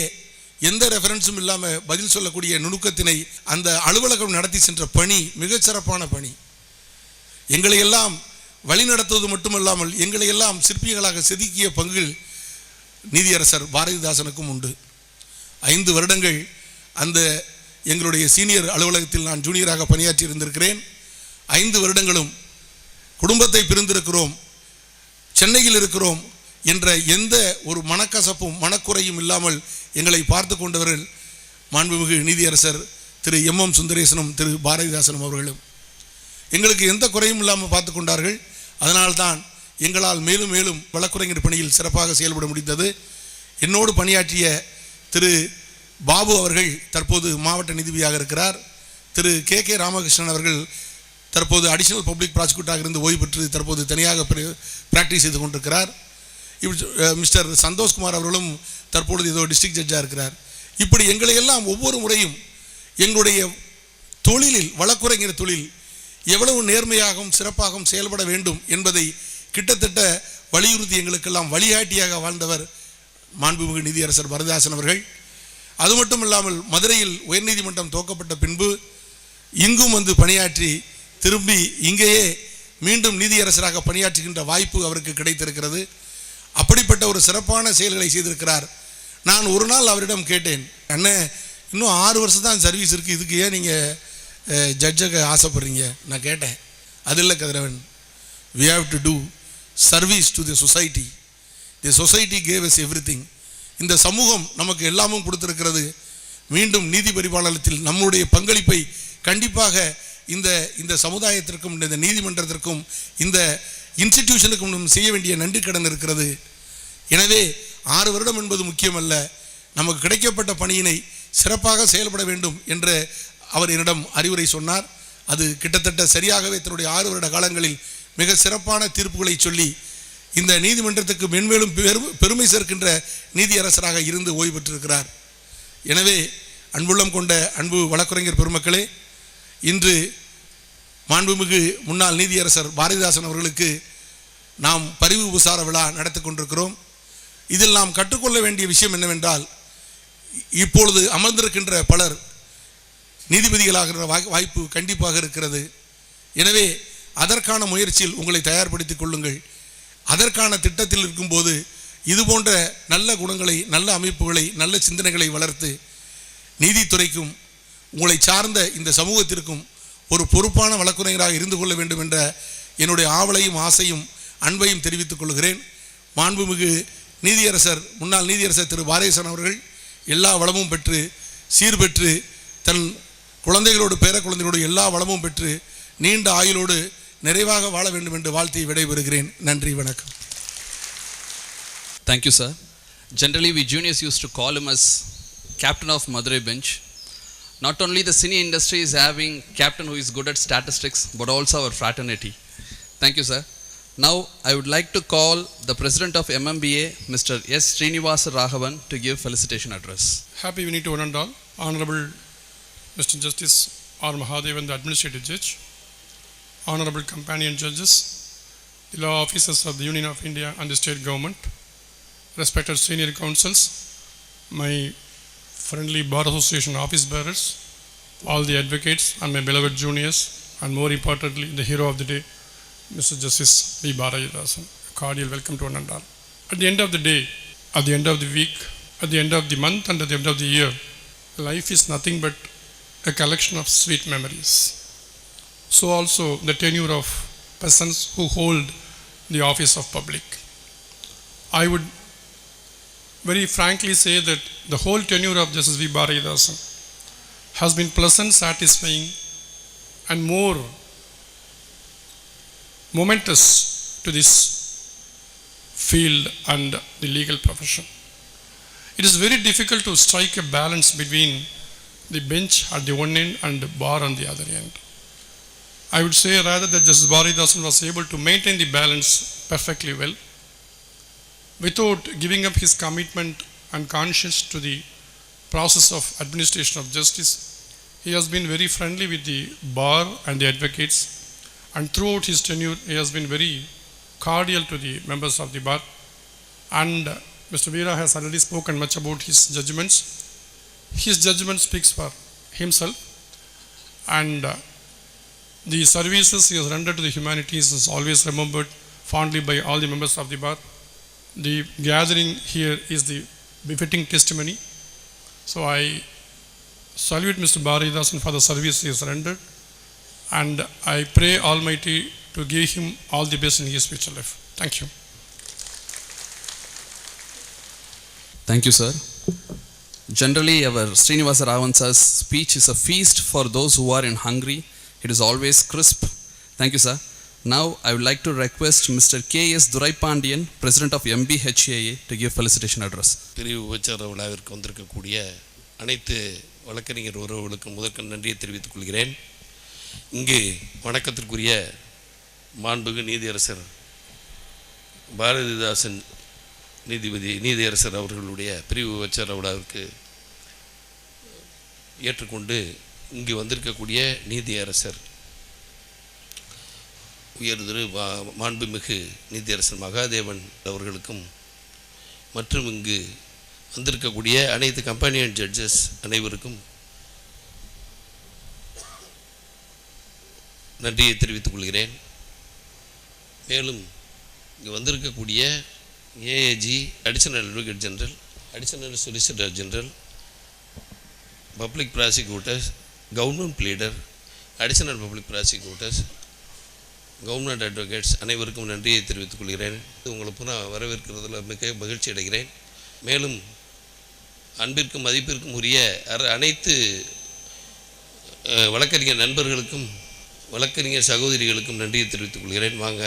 எந்த ரெஃபரன்ஸும் இல்லாமல் பதில் சொல்லக்கூடிய நுணுக்கத்தினை அந்த அலுவலகம் நடத்தி சென்ற பணி மிகச்சிறப்பான பணி. எங்களையெல்லாம் வழிநடத்துவது மட்டுமல்லாமல் எங்களையெல்லாம் சிற்பிகளாக செதுக்கிய பங்குகள் நீதியரசர் பாரதிதாசனுக்கும் உண்டு. 5 வருடங்கள் அந்த எங்களுடைய சீனியர் அலுவலகத்தில் நான் ஜூனியராக பணியாற்றி இருந்திருக்கிறேன். 5 வருடங்களும் குடும்பத்தை பிரிந்திருக்கிறோம், சென்னையில் இருக்கிறோம் என்ற எந்த ஒரு மனக்கசப்பும் மனக்குறையும் இல்லாமல் எங்களை பார்த்து கொண்டவர்கள் மாண்புமிகு நீதியரசர் திரு MM சுந்தரேசனும் திரு பாரதிதாசனும் அவர்களும் எங்களுக்கு எந்த குறையும் இல்லாமல் பார்த்து கொண்டார்கள். அதனால்தான் எங்களால் மேலும் மேலும் வழக்குரைஞர் பணியில் சிறப்பாக செயல்பட முடிந்தது. என்னோடு பணியாற்றிய திரு பாபு அவர்கள் தற்போது மாவட்ட நீதிபதியாக இருக்கிறார். திரு KK ராமகிருஷ்ணன் அவர்கள் தற்போது அடிஷனல் பப்ளிக் ப்ராசிக்யூட்டராக இருந்து ஓய்வு பெற்று தற்போது தனியாக பிராக்டிஸ் செய்து கொண்டிருக்கிறார். மிஸ்டர் சந்தோஷ்குமார் அவர்களும் தற்பொழுது ஏதோ டிஸ்ட்ரிக்ட் ஜட்ஜாக இருக்கிறார். இப்படி எங்களை எல்லாம் ஒவ்வொரு முறையும் எங்களுடைய தொழிலில் வழக்குரைஞர் தொழில் எவ்வளவு நேர்மையாகவும் சிறப்பாகவும் செயல்பட வேண்டும் என்பதை கிட்டத்தட்ட வலியுறுத்தி எங்களுக்கெல்லாம் வழிகாட்டியாக வாழ்ந்தவர் மாண்புமிகு நீதியரசர் பாரதிதாசன் அவர்கள். அது மட்டும் இல்லாமல் மதுரையில் உயர்நீதிமன்றம் துவக்கப்பட்ட பின்பு இங்கும் வந்து பணியாற்றி திரும்பி இங்கேயே மீண்டும் நீதியரசராக பணியாற்றுகின்ற வாய்ப்பு அவருக்கு கிடைத்திருக்கிறது. அப்படிப்பட்ட ஒரு சிறப்பான செயல்களை செய்திருக்கிறார். நான் ஒரு நாள் அவரிடம் கேட்டேன், அண்ணன் இன்னும் 6 வருஷம் தான் சர்வீஸ் இருக்குது, இதுக்கு ஏன் நீங்கள் ஜட்ஜுக்கு ஆசைப்படுறீங்க? நான் கேட்டேன். அது இல்லை கதிரவன், we have to do service to the society. The society gave us everything. இந்த சமூகம் நமக்கு எல்லாமும் கொடுத்திருக்கிறது. மீண்டும் நீதி பரிபாலனத்தில் நம்முடைய பங்களிப்பை கண்டிப்பாக இந்த சமுதாயத்திற்கும் இந்த நீதிமன்றத்திற்கும் இந்த இன்ஸ்டிடியூஷனுக்கும் நம்ம செய்ய வேண்டிய நன்றி கடன் இருக்கிறது. எனவே 6 வருடம் என்பது முக்கியமல்ல, நமக்கு கிடைக்கப்பட்ட பணியினை சிறப்பாக செயல்பட வேண்டும் என்று அவர் என்னிடம் அறிவுரை சொன்னார். அது கிட்டத்தட்ட சரியாகவே தன்னுடைய 6 வருட காலங்களில் மிக சிறப்பான தீர்ப்புகளை சொல்லி இந்த நீதிமன்றத்துக்கு மென்மேலும் பெருமை சேர்க்கின்ற நீதியரசராக இருந்து ஓய்வு பெற்றிருக்கிறார். எனவே அன்புள்ளம் கொண்ட அன்பு வழக்குரைஞர் பெருமக்களே, இன்று மாண்புமிகு முன்னாள் நீதியரசர் பாரதிதாசன் அவர்களுக்கு நாம் பரிவு உபசார விழா நடத்தி கொண்டிருக்கிறோம். இதில் நாம் கற்றுக்கொள்ள வேண்டிய விஷயம் என்னவென்றால், இப்பொழுது அமர்ந்திருக்கின்ற பலர் நீதிபதிகளாகிற வாய்ப்பு கண்டிப்பாக இருக்கிறது. எனவே அதற்கான முயற்சியில் உங்களை தயார்படுத்திக் கொள்ளுங்கள். அதற்கான திட்டத்தில் இருக்கும்போது இது போன்ற நல்ல குணங்களை, நல்ல அமைப்புகளை, நல்ல சிந்தனைகளை வளர்த்து நீதித்துறைக்கும் உங்களை சார்ந்த இந்த சமூகத்திற்கும் ஒரு பொறுப்பான வழக்குரைஞராக இருந்து கொள்ள வேண்டும் என்ற என்னுடைய ஆவலையும் ஆசையும் அன்பையும் தெரிவித்துக் கொள்கிறேன். மாண்புமிகு நீதியரசர் முன்னாள் நீதியரசர் திரு பாரதிதாசன் அவர்கள் எல்லா வளமும் பெற்று சீர்பெற்று தன் குழந்தைகளோடு பேர குழந்தைகளோடு எல்லா வளமும் பெற்று நீண்ட ஆயுளோடு நிறைவாக வாழ வேண்டும் என்று வாழ்த்தி விடைபெறுகிறேன். நன்றி, வணக்கம். Thank you, sir. Generally, we juniors used to call him as captain of Madurai bench. Not only the cine industry is having captain who is good at statistics, but also our fraternity. Thank you, sir. Now, I would like to call the president of MMBA, Mr. S. Srinivasa Raghavan, to give felicitation address. Happy evening to one and all. Honorable Mr. Justice R. Mahadevan, the Administrative Judge, Honorable Companion Judges, the law officers of the Union of India and the State Government, respected senior counsels, my friendly Bar Association office bearers, all the advocates and my beloved juniors, and more importantly, the hero of the day, Mr. Justice V. BHARATHIDASAN. Cordial welcome to one and all. At the end of the day, at the end of the week, at the end of the month and at the end of the year, life is nothing but a collection of sweet memories. So also the tenure of persons who hold the office of public. I would very frankly say that the whole tenure of Justice V. BHARATHIDASAN has been pleasant, satisfying, and more momentous to this field and the legal profession. It is very difficult to strike a balance between the bench at the one end and the bar on the other end. I would say rather that Justice BHARATHIDASAN was able to maintain the balance perfectly well without giving up his commitment and conscience to the process of administration of justice. He has been very friendly with the bar and the advocates, and throughout his tenure he has been very cordial to the members of the bar. And Mr. Veera has already spoken much about his judgments. His judgment speaks for himself, and the services he has rendered to the humanities is always remembered fondly by all the members of the bar. The gathering here is the befitting testimony. So I salute Mr. BHARATHIDASAN for the service he has rendered, and I pray Almighty to give him all the best in his future life. Thank you. Thank you, sir. Generally, our Srinivasa Ravan sir's speech is a feast for those who are in hungry. It is always crisp. Thank you, sir. Now, I would like to request Mr. K.S. Duraipandian, President of MBHAA, to give felicitation address. பிரிவு உபச்சார விழாவிற்கு வந்திருக்கக்கூடிய அனைத்து வழக்கறிஞர் உறவுகளுக்கும் முதற்கண் நன்றியை தெரிவித்துக் கொள்கிறேன். இங்கு வணக்கத்திற்குரிய மாண்புமிகு நீதியரசர் பாரதிதாசன் நீதியரசர் அவர்களுடைய பிரிவு உபச்சார விழாவிற்கு ஏற்றுக்கொண்டு இங்கு வந்திருக்கக்கூடிய நீதியரசர் உயர்திரு மாண்புமிகு நீதியரசர் மகாதேவன் அவர்களுக்கும் மற்றும் இங்கு வந்திருக்கக்கூடிய அனைத்து கம்பெனியன் ஜட்ஜஸ் அனைவருக்கும் நன்றியை தெரிவித்துக் கொள்கிறேன். மேலும் இங்கு வந்திருக்கக்கூடிய AAG, additional advocate general, additional solicitor general, public prosecutors, government pleader, additional public prosecutors, government advocates அனைவருக்கும் நன்றியை தெரிவித்துக் கொள்கிறேன். உங்களை புனः வரவேற்கிறதுல மிக மகிழ்ச்சி அடைகிறேன். மேலும் அன்பிற்கும் மதிப்பிற்கும் உரிய அனைத்து வழக்கறிஞர் நண்பர்களுக்கும் வழக்கறிஞர் சகோதரிகளுக்கும் நன்றியை தெரிவித்துக் கொள்கிறேன். வாங்க,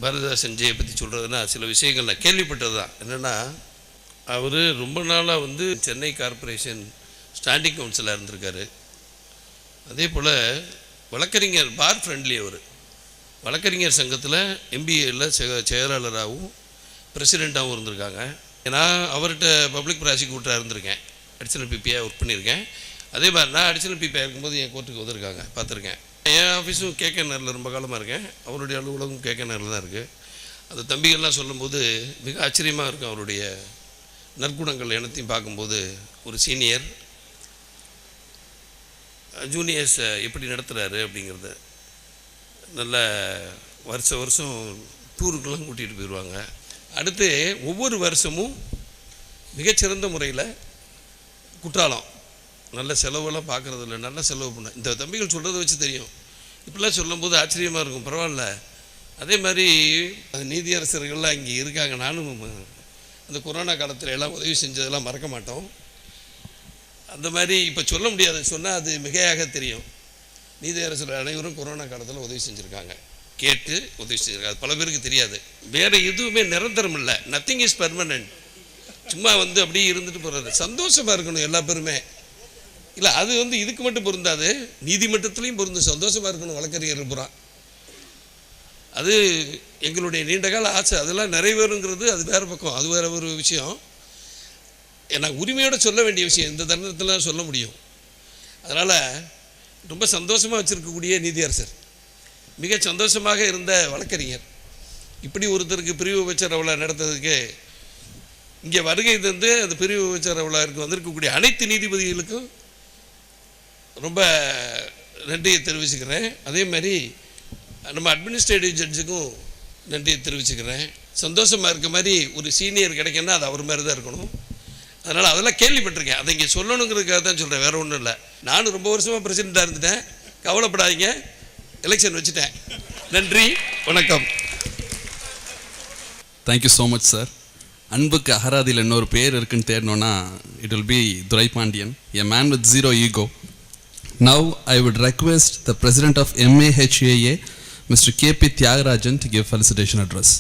பாரதிதாசன் ஜெயை பற்றி சொல்கிறதுனா சில விஷயங்கள் நான் கேள்விப்பட்டது தான். என்னென்னா, அவர் ரொம்ப நாளாக சென்னை கார்ப்பரேஷன் ஸ்டாண்டிங் கவுன்சிலாக இருந்திருக்காரு. அதே போல் வழக்கறிஞர் பார் ஃப்ரெண்ட்லி. அவர் வழக்கறிஞர் சங்கத்தில் MBAல செயலாளராகவும் பிரசிடெண்ட்டாகவும் இருந்திருக்காங்க. நான் அவர்கிட்ட பப்ளிக் ப்ராசிக்யூட்டராக இருந்திருக்கேன், அடிஷனல் பிபியாக ஒர்க் பண்ணியிருக்கேன். அதே மாதிரி நான் அடிஷனல் பிபியாக இருக்கும்போது என் கோர்ட்டுக்கு வந்திருக்காங்க, பார்த்துருக்கேன். என் ஆஃபீஸும் KK-நகரில் ரொம்ப காலமாக இருக்கேன். அவருடைய அலுவலகம் KK-நகரில் தான் இருக்குது. அந்த தம்பிகள்லாம் சொல்லும்போது மிக ஆச்சரியமாக இருக்கும். அவருடைய நற்குணங்கள் எனத்தையும் பார்க்கும்போது ஒரு சீனியர் ஜூனியர்ஸை எப்படி நடத்துகிறாரு அப்படிங்கிறது. நல்ல வருஷம் டூருக்கெல்லாம் கூட்டிகிட்டு போயிடுவாங்க. அடுத்து ஒவ்வொரு வருஷமும் மிகச்சிறந்த முறையில் குற்றாலம் நல்ல செலவெல்லாம் பார்க்குறதில்ல, நல்ல செலவு பண்ண இந்த தம்பிகள் சொல்கிறத வச்சு தெரியும். இப்படிலாம் சொல்லும்போது ஆச்சரியமாக இருக்கும். பரவாயில்ல. அதே மாதிரி நீதியரசர்கள்லாம் இங்கே இருக்காங்க. நானும் அந்த கொரோனா காலத்தில் எல்லாம் உதவி செஞ்சதெல்லாம் மறக்க மாட்டோம். அந்த மாதிரி இப்போ சொல்ல முடியாது, சொன்னால் அது மிகையாக தெரியும். நீதியரசர்கள் அனைவரும் கொரோனா காலத்தில் உதவி செஞ்சுருக்காங்க, கேட்டு உதவி செஞ்சுருக்காங்க. அது பல பேருக்கு தெரியாது. வேறு எதுவுமே நிரந்தரம் இல்லை. Nothing is permanent. சும்மா அப்படியே இருந்துட்டு போகிறது. சந்தோஷமாக இருக்கணும் எல்லா பேருமே. இல்லை, அது இதுக்கு மட்டும் பொருந்தாது, நீதிமன்றத்துலேயும் பொருந்தும். சந்தோஷமாக இருக்கணும் வழக்கறிஞர்கள் பூரா. அது எங்களுடைய நீண்டகால ஆசை. அதெல்லாம் நிறைவேறுங்கிறது அது வேறு பக்கம், அது வேறு ஒரு விஷயம். நான் உரிமையோடு சொல்ல வேண்டிய விஷயம் இந்த தருணத்தில் சொல்ல முடியும். அதனால் ரொம்ப சந்தோஷமாக வச்சுருக்கக்கூடிய நீதியரசர், மிக சந்தோஷமாக இருந்த வழக்கறிஞர், இப்படி ஒருத்தருக்கு பிரிவு உபச்சார விழா நடத்துறதுக்கு இங்கே வருகை தந்து அந்த பிரிவு உபச்சார விழாவிற்கு வந்திருக்கக்கூடிய அனைத்து நீதிபதிகளுக்கும் ரொம்ப நன்றியை தெரிவிச்சுக்கிறேன். அதே மாதிரி நம்ம அட்மினிஸ்ட்ரேட்டிவ் ஜட்ஜுக்கும் நன்றியை தெரிவிச்சுக்கிறேன். சந்தோஷமாக இருக்க மாதிரி ஒரு சீனியர் கிடைக்கணும்னா அது அவர் மாதிரி தான் இருக்கணும். அதனால் அதெல்லாம் கேள்விப்பட்டிருக்கேன். அதை இங்கே சொல்லணுங்கிறதுக்காக தான் சொல்கிறேன், வேறு ஒன்றும் இல்லை. நானும் ரொம்ப வருஷமாக பிரசிடெண்ட்டாக இருந்துட்டேன். கவலைப்படாதீங்க, எலெக்ஷன் வச்சுட்டேன். நன்றி, வணக்கம். Thank you so much sir. அன்புக்கு அகராதியில் இன்னொரு பேர் இருக்குன்னு தேடணுன்னா it will be Duraipandian, a man with zero ego. Now I would request the President of MAHAA, Mr. K.P. Tyagarajan, to give felicitation address.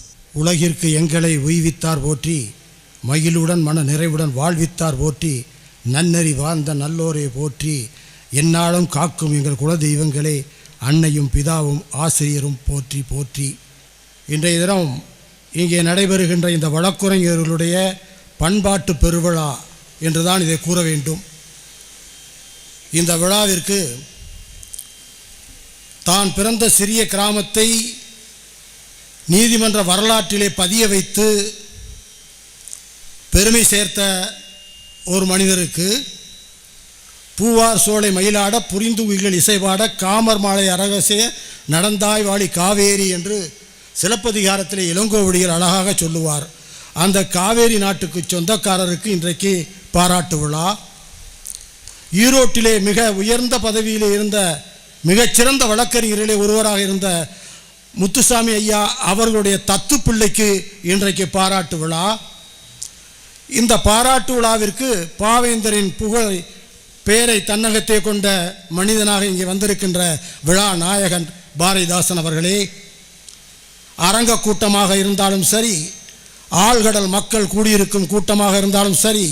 உலகிற்கு எங்களை உய்வித்தார் போற்றி, மகிழுடன் மன நிறைவுடன் வாழ்வித்தார் போற்றி, நன்னறி வாழ்ந்த நல்லோரை போற்றி, எந்நாளும் காக்கும் எங்கள் குல தெய்வங்களே, அன்னையும் பிதாவும் ஆசிரியரும் போற்றி போற்றி. இன்றைய தினம் இங்கே நடைபெறுகின்ற இந்த வழக்குரைஞர்களுடைய பண்பாட்டு பெருவிழா என்றுதான் இதை கூற வேண்டும். இந்த விழாவிற்கு தான் பிறந்த சிறிய கிராமத்தை நீதிமன்ற வரலாற்றிலே பதிய வைத்து பெருமை சேர்த்த ஒரு மனிதருக்கு பூவார் சோலை மயிலாட புரிந்து உயிர்கள் இசைபாட காமர் மாலை அரகசே நடந்தாய் வாழி காவேரி என்று சிலப்பதிகாரத்திலே இளங்கோவடிகள் அழகாக சொல்லுவார். அந்த காவேரி நாட்டுக்கு சொந்தக்காரருக்கு இன்றைக்கு பாராட்டு விழா. ஈரோட்டிலே மிக உயர்ந்த பதவியிலே இருந்த மிகச்சிறந்த வழக்கறிஞர்களே ஒருவராக இருந்த முத்துசாமி ஐயா அவர்களுடைய தத்து பிள்ளைக்கு இன்றைக்கு பாராட்டு விழா. இந்த பாராட்டு விழாவிற்கு பாவேந்தரின் புகழ் பேரை தன்னகத்தே கொண்ட மனிதனாக இங்கே வந்திருக்கின்ற விழா நாயகன் பாரதிதாசன் அவர்களே, அரங்க கூட்டமாக இருந்தாலும் சரி, ஆழ்கடல் மக்கள் கூடியிருக்கும் கூட்டமாக இருந்தாலும் சரி,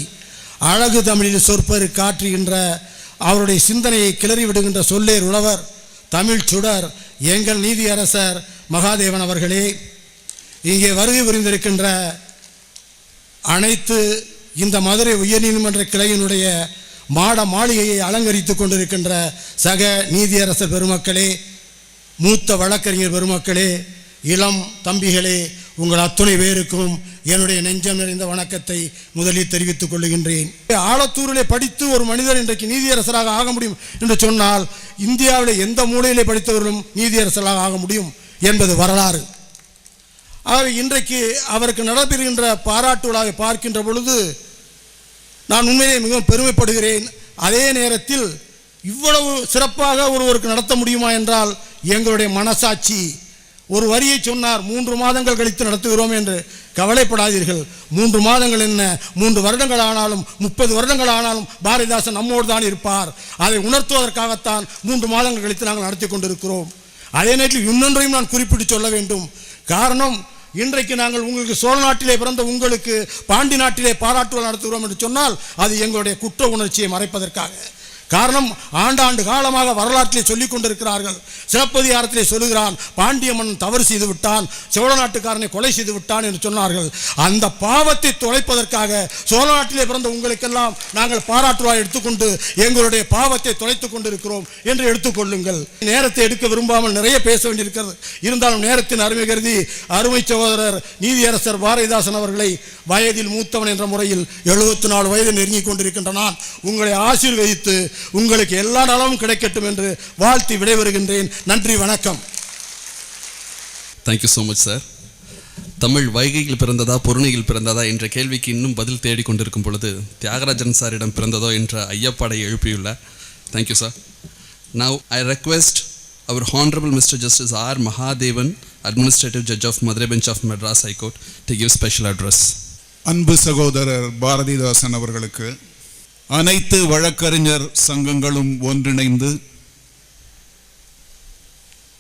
அழகு தமிழில் சொற்பரு காற்றுகின்ற அவருடைய சிந்தனையை கிளறி விடுகின்ற சொல்லேர் உழவர் தமிழ் சுடர் எங்கள் நீதியரசர் மகாதேவன் அவர்களே, இங்கே வருகை புரிந்திருக்கின்ற அனைத்து இந்த மதுரை உயர்நீதிமன்ற கிளையினுடைய மாட மாளிகையை அலங்கரித்து கொண்டிருக்கின்ற சக நீதியரசர் பெருமக்களே, மூத்த வழக்கறிஞர் பெருமக்களே, இளம் தம்பிகளே, உங்கள் அத்துணை பேருக்கும் என்னுடைய நெஞ்சம் நிறைந்த வணக்கத்தை முதலில் தெரிவித்துக் கொள்கின்றேன். ஆலத்தூரிலே படித்து ஒரு மனிதர் இன்றைக்கு நீதியரசராக ஆக முடியும் என்று சொன்னால், இந்தியாவில் எந்த மூலையிலே படித்தவர்களும் நீதியரசராக ஆக முடியும் என்பது வரலாறு. ஆகவே இன்றைக்கு அவருக்கு நடைபெறுகின்ற பாராட்டு விழாவை பார்க்கின்ற பொழுது நான் உண்மையிலே மிகவும் பெருமைப்படுகிறேன். அதே நேரத்தில் இவ்வளவு சிறப்பாக ஒருவருக்கு நடத்த முடியுமா என்றால் எங்களுடைய மனசாட்சி ஒரு வரியை சொன்னார், 3 மாதங்கள் கழித்து நடத்துகிறோம் என்று. கவலைப்படாதீர்கள், 3 மாதங்கள் என்ன, 3 வருடங்கள் ஆனாலும் 30 வருடங்கள் ஆனாலும் பாரதிதாசன் நம்மோடு தான் இருப்பார். அதை உணர்த்துவதற்காகத்தான் 3 மாதங்கள் கழித்து நாங்கள் நடத்தி கொண்டிருக்கிறோம். அதே நேரத்தில் இன்னொன்றையும் நான் குறிப்பிட்டு சொல்ல வேண்டும். காரணம், இன்றைக்கு நாங்கள் உங்களுக்கு சோழ நாட்டிலே பிறந்த உங்களுக்கு பாண்டி நாட்டிலே பாராட்டு நடத்துகிறோம் என்று சொன்னால் அது எங்களுடைய குற்ற உணர்ச்சியை மறைப்பதற்காக. காரணம், ஆண்டாண்டு காலமாக வரலாற்றிலே சொல்லிக் கொண்டிருக்கிறார்கள். சிலப்பதிகாரத்திலே சொல்லுகிறான், பாண்டிய மன்னன் தவறு செய்து விட்டான், சோழ நாட்டுக்காரனை கொலை செய்து விட்டான் என்று சொன்னார்கள். அந்த பாவத்தை தொலைப்பதற்காக சோழ நாட்டிலே பிறந்த உங்களுக்கெல்லாம் நாங்கள் பாராட்டுவா எடுத்துக்கொண்டு எங்களுடைய பாவத்தை தொலைத்துக் கொண்டிருக்கிறோம் என்று எடுத்துக்கொள்ளுங்கள். நேரத்தை எடுக்க விரும்பாமல் நிறைய பேச வேண்டியிருக்கிறது. இருந்தாலும் நேரத்தின் அருமை கருதி அருமை சகோதரர் நீதியரசர் பாரதிதாசன் அவர்களை வயதில் மூத்தவன் என்ற முறையில் 74 வயது நெருங்கிக் கொண்டிருக்கின்ற நான் உங்களை ஆசீர்வதித்து உங்களுக்கு எல்லா நலமும் கிடைக்கட்டும் என்று வாழ்த்தி விடைபெறுகின்றேன். நன்றி, வணக்கம். Thank you so much sir. Tamil வைகையில் பிறந்ததா பொருணையில் பிறந்ததா என்ற கேள்விக்கு இன்னும் பதில் தேடிக்கொண்டிருக்கும் பொழுது தியாகராஜன் சாரிடம் பிறந்ததோ என்ற ஐயப்பாடை எழுப்பியுள்ளார். Thank you sir. Now I request our Hon'ble Mr. Justice R. Mahadevan, Administrative Judge of Madurai Bench of Madras High Court, to give special address. அன்பு சகோதரர் பாரதிதாசன் அவர்களுக்கு அனைத்து வழக்கறிஞர் சங்கங்களும் ஒன்றிணைந்து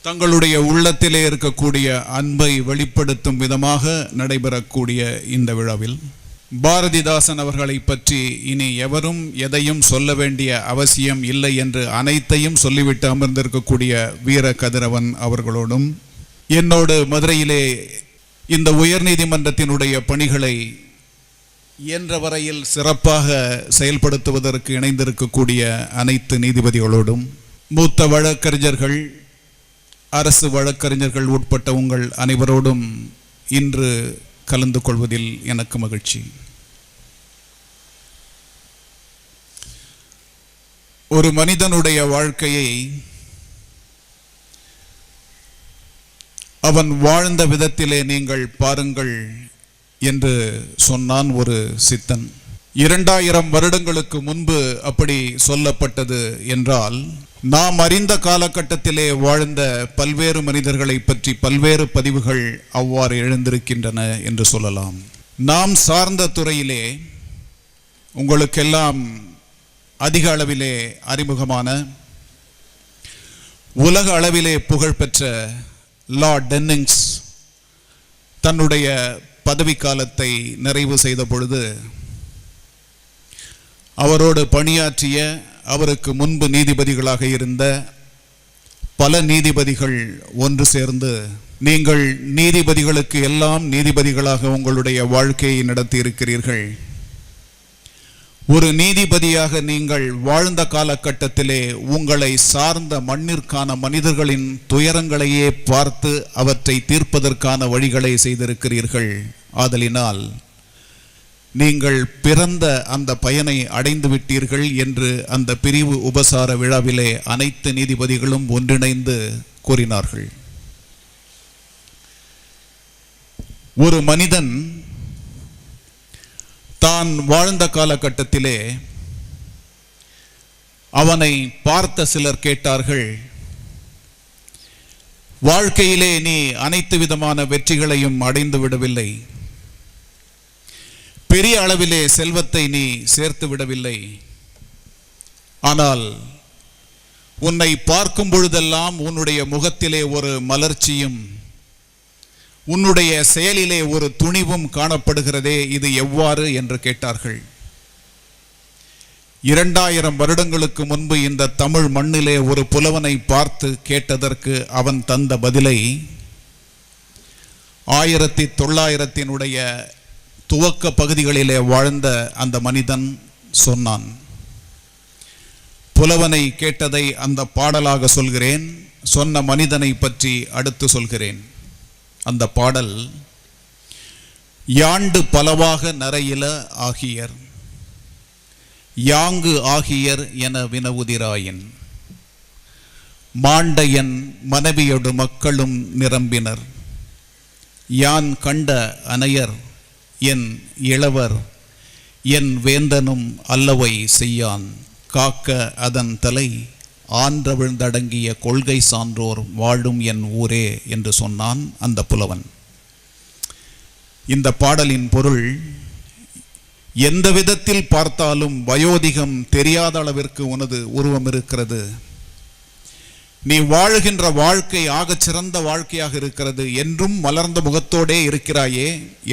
தங்களுடைய உள்ளத்திலே இருக்கக்கூடிய அன்பை வெளிப்படுத்தும் விதமாக நடைபெறக்கூடிய இந்த விழாவில் பாரதிதாசன் அவர்களை பற்றி இனி எவரும் எதையும் சொல்ல வேண்டிய அவசியம் இல்லை என்று அனைத்தையும் சொல்லிவிட்டு அமர்ந்திருக்கக்கூடிய வீர கதிரவன் அவர்களோடும், என்னோடு மதுரையிலே இந்த உயர்நீதிமன்றத்தினுடைய பணிகளை இயன்ற வரையில் சிறப்பாக செயல்படுத்துவதற்கு இணைந்திருக்கக்கூடிய அனைத்து நீதிபதிகளோடும், மூத்த வழக்கறிஞர்கள், அரசு வழக்கறிஞர்கள் உட்பட்ட உங்கள் அனைவரோடும் இன்று கலந்து கொள்வதில் எனக்கு மகிழ்ச்சி. ஒரு மனிதனுடைய வாழ்க்கையை அவன் வாழ்ந்த விதத்திலே நீங்கள் பாருங்கள் என்று சொன்னான் ஒரு சித்தன். 2000 வருடங்களுக்கு முன்பு அப்படி சொல்லப்பட்டது என்றால், நாம் அறிந்த காலகட்டத்திலே வாழ்ந்த பல்வேறு மனிதர்களை பற்றி பல்வேறு பதிவுகள் அவ்வாறு எழுந்திருக்கின்றன என்று சொல்லலாம். நாம் சார்ந்த துறையிலே உங்களுக்கெல்லாம் அதிக அளவிலே அறிமுகமான, உலக அளவிலே புகழ்பெற்ற லார்ட் டென்னிங்ஸ் தன்னுடைய பதவி காலத்தை நிறைவு செய்த பொழுது அவரோடு பணியாற்றிய, அவருக்கு முன்பு நீதிபதிகளாக இருந்த பல நீதிபதிகள் ஒன்று சேர்ந்து, நீங்கள் நீதிபதிகளுக்கு எல்லாம் நீதிபதிகளாக உங்களுடைய வாழ்க்கையை நடத்தி இருக்கிறீர்கள். ஒரு நீதிபதியாக நீங்கள் வாழ்ந்த காலகட்டத்திலே உங்களை சார்ந்த மண்ணிற்கான மனிதர்களின் துயரங்களையே பார்த்து அவற்றை தீர்ப்பதற்கான வழிகளை செய்திருக்கிறீர்கள். ஆதலினால் நீங்கள் பிறந்த அந்த பயனை அடைந்து விட்டீர்கள் என்று அந்த பிரிவு உபசார விழாவிலே அனைத்து நீதிபதிகளும் ஒன்றிணைந்து கூறினார்கள். ஒரு மனிதன் தான் வாழ்ந்த காலகட்டத்திலே அவனை பார்த்த சிலர் கேட்டார்கள், வாழ்க்கையிலே நீ அனைத்து விதமான வெற்றிகளையும் அடைந்து விடவில்லை, பெரிய அளவிலே செல்வத்தை நீ சேர்த்து விடவில்லை, ஆனால் உன்னை பார்க்கும் பொழுதெல்லாம் உன்னுடைய முகத்திலே ஒரு மலர்ச்சியும் உன்னுடைய செயலிலே ஒரு துணிவும் காணப்படுகிறதே, இது எவ்வாறு என்று கேட்டார்கள். 2000 வருடங்களுக்கு முன்பு இந்த தமிழ் மண்ணிலே ஒரு புலவனை பார்த்து கேட்டதற்கு அவன் தந்த பதிலை 1900 துவக்க பகுதிகளிலே வாழ்ந்த அந்த மனிதன் சொன்னான். புலவனை கேட்டதை அந்த பாடலாக சொல்கிறேன், சொன்ன மனிதனை பற்றி அடுத்து சொல்கிறேன். அந்த பாடல்: யாண்டு பலவாக நரையில ஆகியர், யாங்கு ஆகியர் என வினவுதிராயின், மாண்டையன் மனைவியொடு மக்களும் நிரம்பினர், யான் கண்ட அனையர் என் இளவர் என் வேந்தனும் அல்லவை செய்யான், காக்க அதன் தலை ஆன்றவிழ்ந்தடங்கிய கொள்கை சான்றோர் வாழும் என் ஊரே என்று சொன்னான் அந்த புலவன். இந்த பாடலின் பொருள், எந்த விதத்தில் பார்த்தாலும் வயோதிகம் தெரியாத அளவிற்கு உனது உருவம் இருக்கிறது, நீ வாழுகின்ற வாழ்க்கை ஆகச் சிறந்த வாழ்க்கையாக இருக்கிறது, என்றும் மலர்ந்த முகத்தோடே இருக்கிறாயே,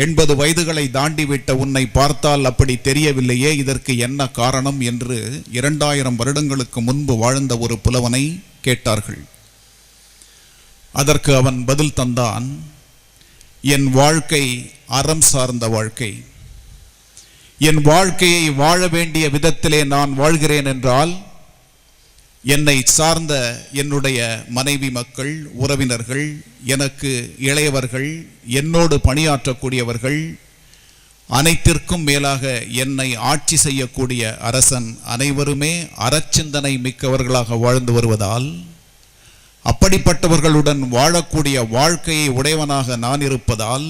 80 வயதுகளை தாண்டிவிட்ட உன்னை பார்த்தால் அப்படி தெரியவில்லையே, இதற்கு என்ன காரணம் என்று 2000 வருடங்களுக்கு முன்பு வாழ்ந்த ஒரு புலவனை கேட்டார்கள். அதற்கு அவன் பதில் தந்தான், என் வாழ்க்கை அறம் சார்ந்த வாழ்க்கை, என் வாழ்க்கையை வாழ வேண்டிய விதத்திலே நான் வாழ்கிறேன் என்றால் என்னை சார்ந்த என்னுடைய மனைவி மக்கள், உறவினர்கள், எனக்கு இளையவர்கள், என்னோடு பணியாற்றக்கூடியவர்கள், அனைத்திற்கும் மேலாக என்னை ஆட்சி செய்யக்கூடிய அரசன் அனைவருமே அறச்சிந்தனை மிக்கவர்களாக வாழ்ந்து வருவதால் அப்படிப்பட்டவர்களுடன் வாழக்கூடிய வாழ்க்கையை உடையவனாக நான் இருப்பதால்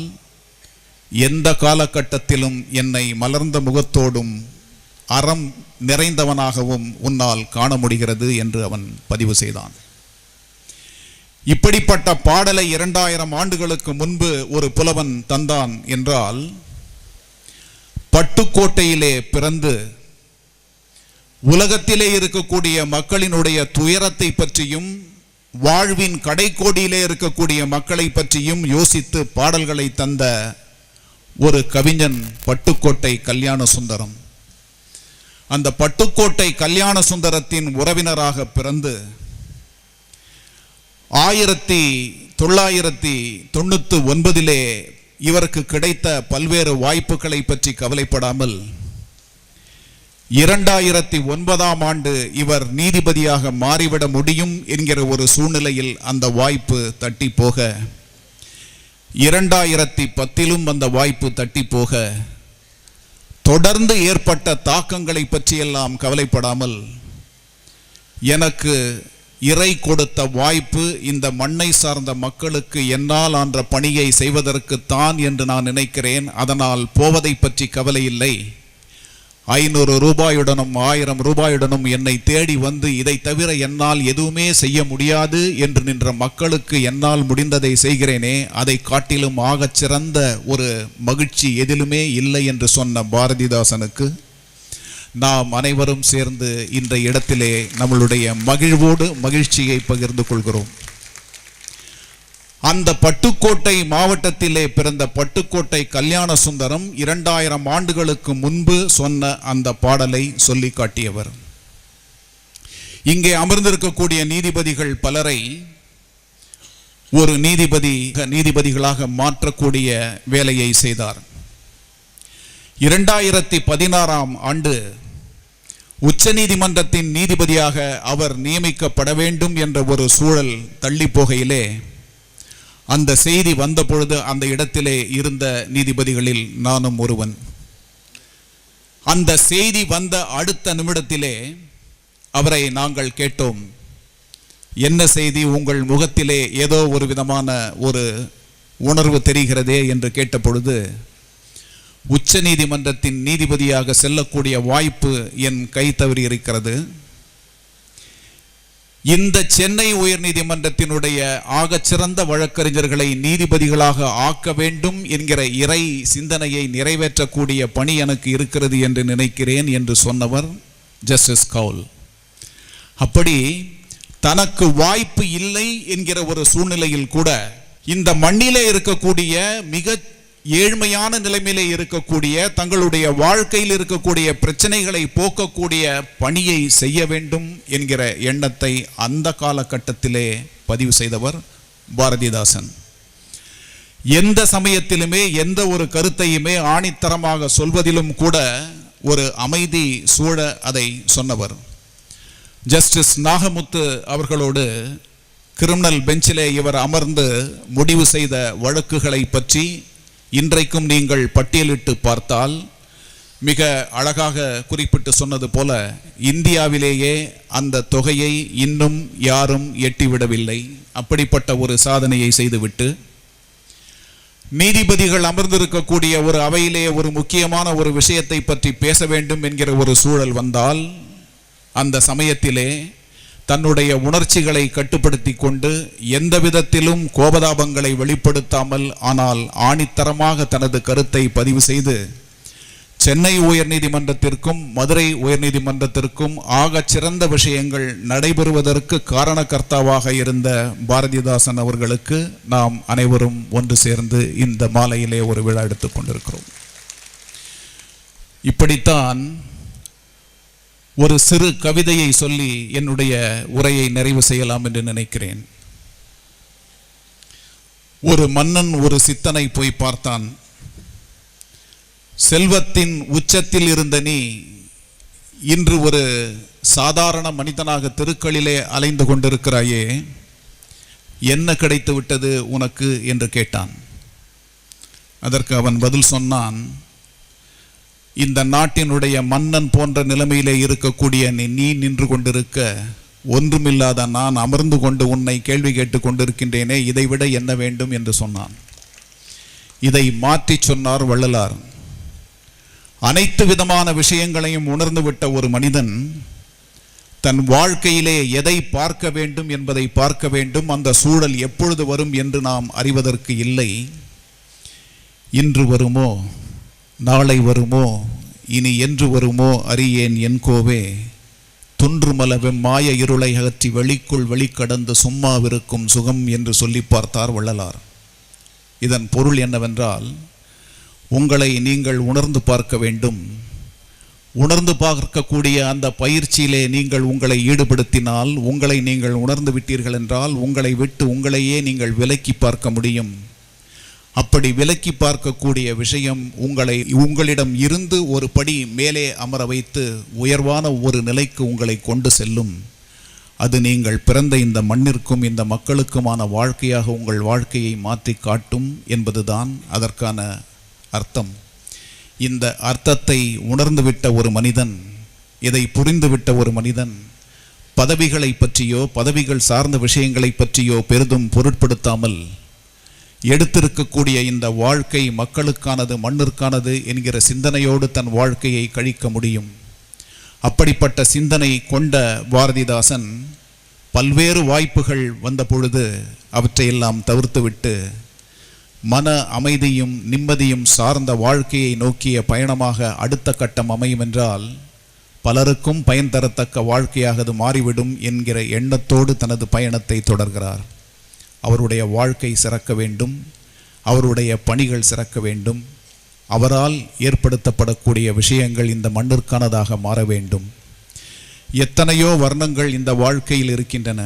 எந்த காலகட்டத்திலும் என்னை மலர்ந்த முகத்தோடும் அறம் நிறைந்தவனாகவும் உன்னால் காண முடிகிறது என்று அவன் பதிவு செய்தான். இப்படிப்பட்ட பாடலை 2000 ஆண்டுகளுக்கு முன்பு ஒரு புலவன் தந்தான் என்றால், பட்டுக்கோட்டையிலே பிறந்து உலகத்திலே இருக்கக்கூடிய மக்களினுடைய துயரத்தை பற்றியும் வாழ்வின் கடைக்கோடியிலே இருக்கக்கூடிய மக்களை பற்றியும் யோசித்து பாடல்களை தந்த ஒரு கவிஞன் பட்டுக்கோட்டை கல்யாண சுந்தரம். அந்த பட்டுக்கோட்டை கல்யாண சுந்தரத்தின் உறவினராக பிறந்து 1999 இவருக்கு கிடைத்த பல்வேறு வாய்ப்புகளை பற்றி கவலைப்படாமல் 2009 ஆண்டு இவர் நீதிபதியாக மாறிவிட முடியும் என்கிற ஒரு சூழ்நிலையில் அந்த வாய்ப்பு தட்டி போக, 2010 அந்த வாய்ப்பு தட்டி போக, தொடர்ந்து ஏற்பட்ட தாக்கங்களை பற்றியெல்லாம் கவலைப்படாமல், எனக்கு இறை கொடுத்த வாய்ப்பு இந்த மண்ணை சார்ந்த மக்களுக்கு என்னால் ஆன்ற பணியை செய்வதற்குத்தான் என்று நான் நினைக்கிறேன், அதனால் போவதை பற்றி கவலை இல்லை, 500 ரூபாயுடனும் 1000 ரூபாயுடனும் என்னை தேடி வந்து இதை தவிர என்னால் எதுவுமே செய்ய முடியாது என்று நின்ற மக்களுக்கு என்னால் முடிந்ததை செய்கிறேனே, அதை காட்டிலும் ஆகச் சிறந்த ஒரு மகிழ்ச்சி எதிலுமே இல்லை என்று சொன்ன பாரதிதாசனுக்கு நாம் அனைவரும் சேர்ந்து இந்த இடத்திலே நம்மளுடைய மகிழ்வோடு மகிழ்ச்சியை பகிர்ந்து கொள்கிறோம். அந்த பட்டுக்கோட்டை மாவட்டத்திலே பிறந்த பட்டுக்கோட்டை கல்யாண சுந்தரம் 2000 ஆண்டுகளுக்கு முன்பு சொன்ன அந்த பாடலை சொல்லி காட்டியவர். இங்கே அமர்ந்திருக்கக்கூடிய நீதிபதிகள் பலரை ஒரு நீதிபதிகளாக மாற்றக்கூடிய வேலையை செய்தார். 2016 ஆண்டு உச்ச நீதிமன்றத்தின் நீதிபதியாக அவர் நியமிக்கப்பட வேண்டும் என்ற ஒரு சூழல் தள்ளி போகையிலே அந்த செய்தி வந்த பொழுது அந்த இடத்திலே இருந்த நீதிபதிகளில் நானும் ஒருவன். அந்த செய்தி வந்த அடுத்த நிமிடத்திலே அவரை நாங்கள் கேட்டோம், என்ன செய்தி, உங்கள் முகத்திலே ஏதோ ஒரு விதமான ஒரு உணர்வு தெரிகிறதே என்று கேட்ட பொழுது, உச்ச நீதிமன்றத்தின் நீதிபதியாக செல்லக்கூடிய வாய்ப்பு என் கை தவறி இருக்கிறது, இந்த சென்னை உயர்நீதிமன்றத்தினுடைய ஆகச்சிறந்த வழக்கறிஞர்களை நீதிபதிகளாக ஆக்க வேண்டும் என்கிற இறை சிந்தனையை நிறைவேற்றக்கூடிய பணி எனக்கு இருக்கிறது என்று நினைக்கிறேன் என்று சொன்னவர் ஜஸ்டிஸ் கவுல். அப்படி தனக்கு வாய்ப்பு இல்லை என்கிற ஒரு சூழ்நிலையில் கூட இந்த மண்ணிலே இருக்கக்கூடிய மிக ஏழ்மையான நிலைமையிலே இருக்கக்கூடிய தங்களுடைய வாழ்க்கையில் இருக்கக்கூடிய பிரச்சனைகளை போக்கக்கூடிய பணியை செய்ய வேண்டும் என்கிற எண்ணத்தை அந்த காலகட்டத்திலே பதிவு செய்தவர் பாரதிதாசன். எந்த சமயத்திலுமே எந்த ஒரு கருத்தையுமே ஆணித்தரமாக சொல்வதிலும் கூட ஒரு அமைதி சூழ அதை சொன்னவர். ஜஸ்டிஸ் நாகமுத்து அவர்களோடு கிரிமினல் பெஞ்சிலே இவர் அமர்ந்து முடிவு செய்த வழக்குகளை பற்றி இன்றைக்கும் நீங்கள் பட்டியலிட்டு பார்த்தால் மிக அழகாக குறிப்பிட்டு சொன்னது போல இந்தியாவிலேயே அந்த தொகையை இன்னும் யாரும் எட்டிவிடவில்லை. அப்படிப்பட்ட ஒரு சாதனையை செய்துவிட்டு நீதிபதிகள் அமர்ந்திருக்கக்கூடிய ஒரு அவையிலே ஒரு முக்கியமான ஒரு விஷயத்தை பற்றி பேச வேண்டும் என்கிற ஒரு சூழல் வந்தால் அந்த சமயத்திலே தன்னுடைய உணர்ச்சிகளை கட்டுப்படுத்தி கொண்டு எந்த விதத்திலும் கோபதாபங்களை வெளிப்படுத்தாமல் ஆனால் ஆணித்தரமாக தனது கருத்தை பதிவு செய்து சென்னை உயர்நீதிமன்றத்திற்கும் மதுரை உயர்நீதிமன்றத்திற்கும் ஆகச் சிறந்த விஷயங்கள் நடைபெறுவதற்கு காரணகர்த்தாவாக இருந்த பாரதிதாசன் அவர்களுக்கு நாம் அனைவரும் ஒன்று சேர்ந்து இந்த மாலையிலே ஒரு விழா எடுத்துக் கொண்டிருக்கிறோம். இப்படித்தான் ஒரு சிறு கவிதையை சொல்லி என்னுடைய உரையை நிறைவு செய்யலாம் என்று நினைக்கிறேன். ஒரு மன்னன் ஒரு சித்தனை போய் பார்த்தான். செல்வத்தின் உச்சத்தில் இருந்த நீ இன்று ஒரு சாதாரண மனிதனாக தெருக்களிலே அலைந்து கொண்டிருக்கிறாயே, என்ன கிடைத்து விட்டது உனக்கு என்று கேட்டான். அதற்கு அவன் பதில் சொன்னான், இந்த நாட்டினுடைய மன்னன் போன்ற நிலைமையிலே இருக்கக்கூடிய நீ நின்று கொண்டிருக்க ஒன்றுமில்லாத நான் அமர்ந்து கொண்டு உன்னை கேள்வி கேட்டு கொண்டிருக்கின்றேனே, இதைவிட என்ன வேண்டும் என்று சொன்னான். இதை மாற்றி சொன்னார் வள்ளலார். அனைத்து விதமான விஷயங்களையும் உணர்ந்துவிட்ட ஒரு மனிதன் தன் வாழ்க்கையிலே எதை பார்க்க வேண்டும் என்பதை பார்க்க வேண்டும். அந்த சூழல் எப்பொழுது வரும் என்று நாம் அறிவதற்கு இல்லை. இன்று வருமோ, நாளை வருமோ, இனி என்று வருமோ அறியேன் என் கோவே, துன்றுமலவெம் மாய இருளை அகற்றி வெளிக்குள் வெளிக்கடந்து சும்மாவிருக்கும் சுகம் என்று சொல்லி பார்த்தார் வள்ளலார். இதன் பொருள் என்னவென்றால், உங்களை நீங்கள் உணர்ந்து பார்க்க வேண்டும். உணர்ந்து பார்க்கக்கூடிய அந்த பயிற்சியிலே நீங்கள் உங்களை ஈடுபடுத்தினால், உங்களை நீங்கள் உணர்ந்து விட்டீர்கள் என்றால் உங்களை விட்டு உங்களையே நீங்கள் விலக்கி பார்க்க முடியும். அப்படி விலக்கி பார்க்கக்கூடிய விஷயம் உங்களிடம் இருந்து ஒரு படி மேலே அமர வைத்து உயர்வான ஒரு நிலைக்கு உங்களை கொண்டு செல்லும். அது நீங்கள் பிறந்த இந்த மண்ணிற்கும் இந்த மக்களுக்குமான வாழ்க்கையாக உங்கள் வாழ்க்கையை மாற்றி காட்டும் என்பதுதான் அதற்கான அர்த்தம். இந்த அர்த்தத்தை உணர்ந்துவிட்ட ஒரு மனிதன், இதை புரிந்துவிட்ட ஒரு மனிதன் பதவிகளை பற்றியோ பதவிகள் சார்ந்த விஷயங்களை பற்றியோ பெரிதும் பொருட்படுத்தாமல் எடுத்திருக்கக்கூடிய இந்த வாழ்க்கை மக்களுக்கானது, மண்ணிற்கானது என்கிற சிந்தனையோடு தன் வாழ்க்கையை கழிக்க முடியும். அப்படிப்பட்ட சிந்தனை கொண்ட பாரதிதாசன் பல்வேறு வாய்ப்புகள் வந்த பொழுது அவற்றையெல்லாம் தவிர்த்துவிட்டு மன அமைதியும் நிம்மதியும் சார்ந்த வாழ்க்கையை நோக்கிய பயணமாக அடுத்த கட்டம் அமையும் என்றால் பலருக்கும் பயன் தரத்தக்க வாழ்க்கையாக அது மாறிவிடும் என்கிற எண்ணத்தோடு தனது பயணத்தை தொடர்கிறார். அவருடைய வாழ்க்கை சிறக்க வேண்டும், அவருடைய பணிகள் சிறக்க வேண்டும், அவரால் ஏற்படுத்தப்படக்கூடிய விஷயங்கள் இந்த மண்ணிற்கானதாக மாற வேண்டும். எத்தனையோ வர்ணங்கள் இந்த வாழ்க்கையில் இருக்கின்றன.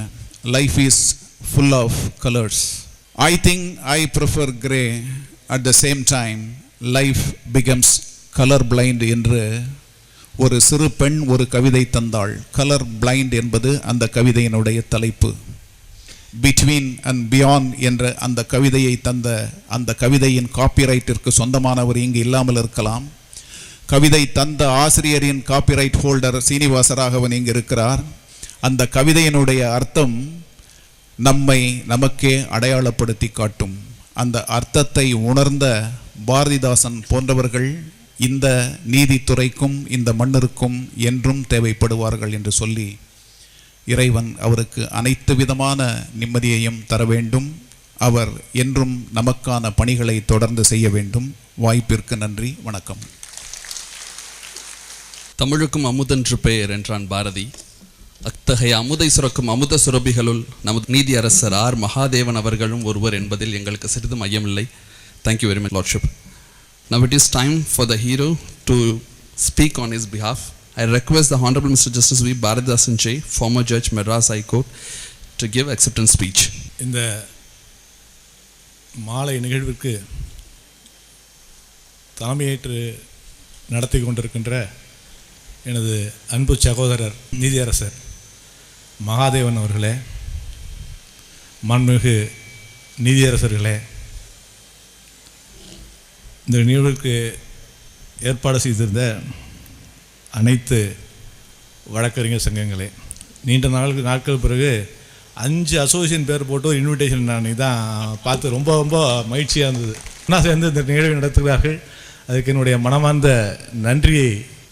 Life is full of colours. I think I prefer grey. At the same time, life becomes color blind என்று ஒரு சிறு பெண் ஒரு கவிதை தந்தாள். கலர் பிளைண்ட் என்பது அந்த கவிதையினுடைய தலைப்பு. பிட்வீன் அண்ட் பியாண்ட் என்ற அந்த கவிதையை தந்த அந்த கவிதையின் காப்பிரைட்டிற்கு சொந்தமானவர் இங்கு இல்லாமல் இருக்கலாம். கவிதை தந்த ஆசிரியரின் காப்பிரைட் ஹோல்டர் சீனிவாசராகவன் இங்கு இருக்கிறார். அந்த கவிதையினுடைய அர்த்தம் நம்மை நமக்கே அடையாளப்படுத்தி காட்டும். அந்த அர்த்தத்தை உணர்ந்த பாரதிதாசன் போன்றவர்கள் இந்த நீதித்துறைக்கும் இந்த மண்ணிற்கும் என்றும் தேவைப்படுவார்கள் என்று சொல்லி இறைவன் அவருக்கு அனைத்து விதமான நிம்மதியையும் தர வேண்டும். அவர் என்றும் நமக்கான பணிகளை தொடர்ந்து செய்ய வேண்டும். வாய்ப்பிற்கு நன்றி. வணக்கம். தமிழுக்கும் அமுதென்று பெயர் என்றான் பாரதி. அத்தகைய அமுதை சுரக்கும் அமுத சுரபிகளுள் நமது நீதியரசர் ஆர் மகாதேவன் அவர்களும் ஒருவர் என்பதில் எங்களுக்கு சிறிதும் ஐயமில்லை. Thank you very much, Lordship. Now it is time for the hero to speak on his behalf. I request the Honorable Mr. Justice V. BHARATHIDASAN J., former judge, Madras High Court, to give acceptance speech. இந்த மாலை நிகழ்விற்கு தலைமையேற்று நடத்தி கொண்டிருக்கின்ற எனது அன்பு சகோதரர் நீதியரசர் மகாதேவன் அவர்களே, மாண்புமிகு நீதியரசர்களே, இந்த நிகழ்வுக்கு ஏற்பாடு செய்திருந்த அனைத்து வழக்கறிஞர் சங்கங்களே, நீண்ட நாட்கள் பிறகு 5 அசோசியேஷன் பேர் போட்டு ஒரு இன்விடேஷன் நான் தான் பார்த்து ரொம்ப ரொம்ப மகிழ்ச்சியாக இருந்தது. நான் சேர்ந்து இந்த நிகழ்வை நடத்துகிறார்கள். அதுக்கு என்னுடைய மனமார்ந்த நன்றியை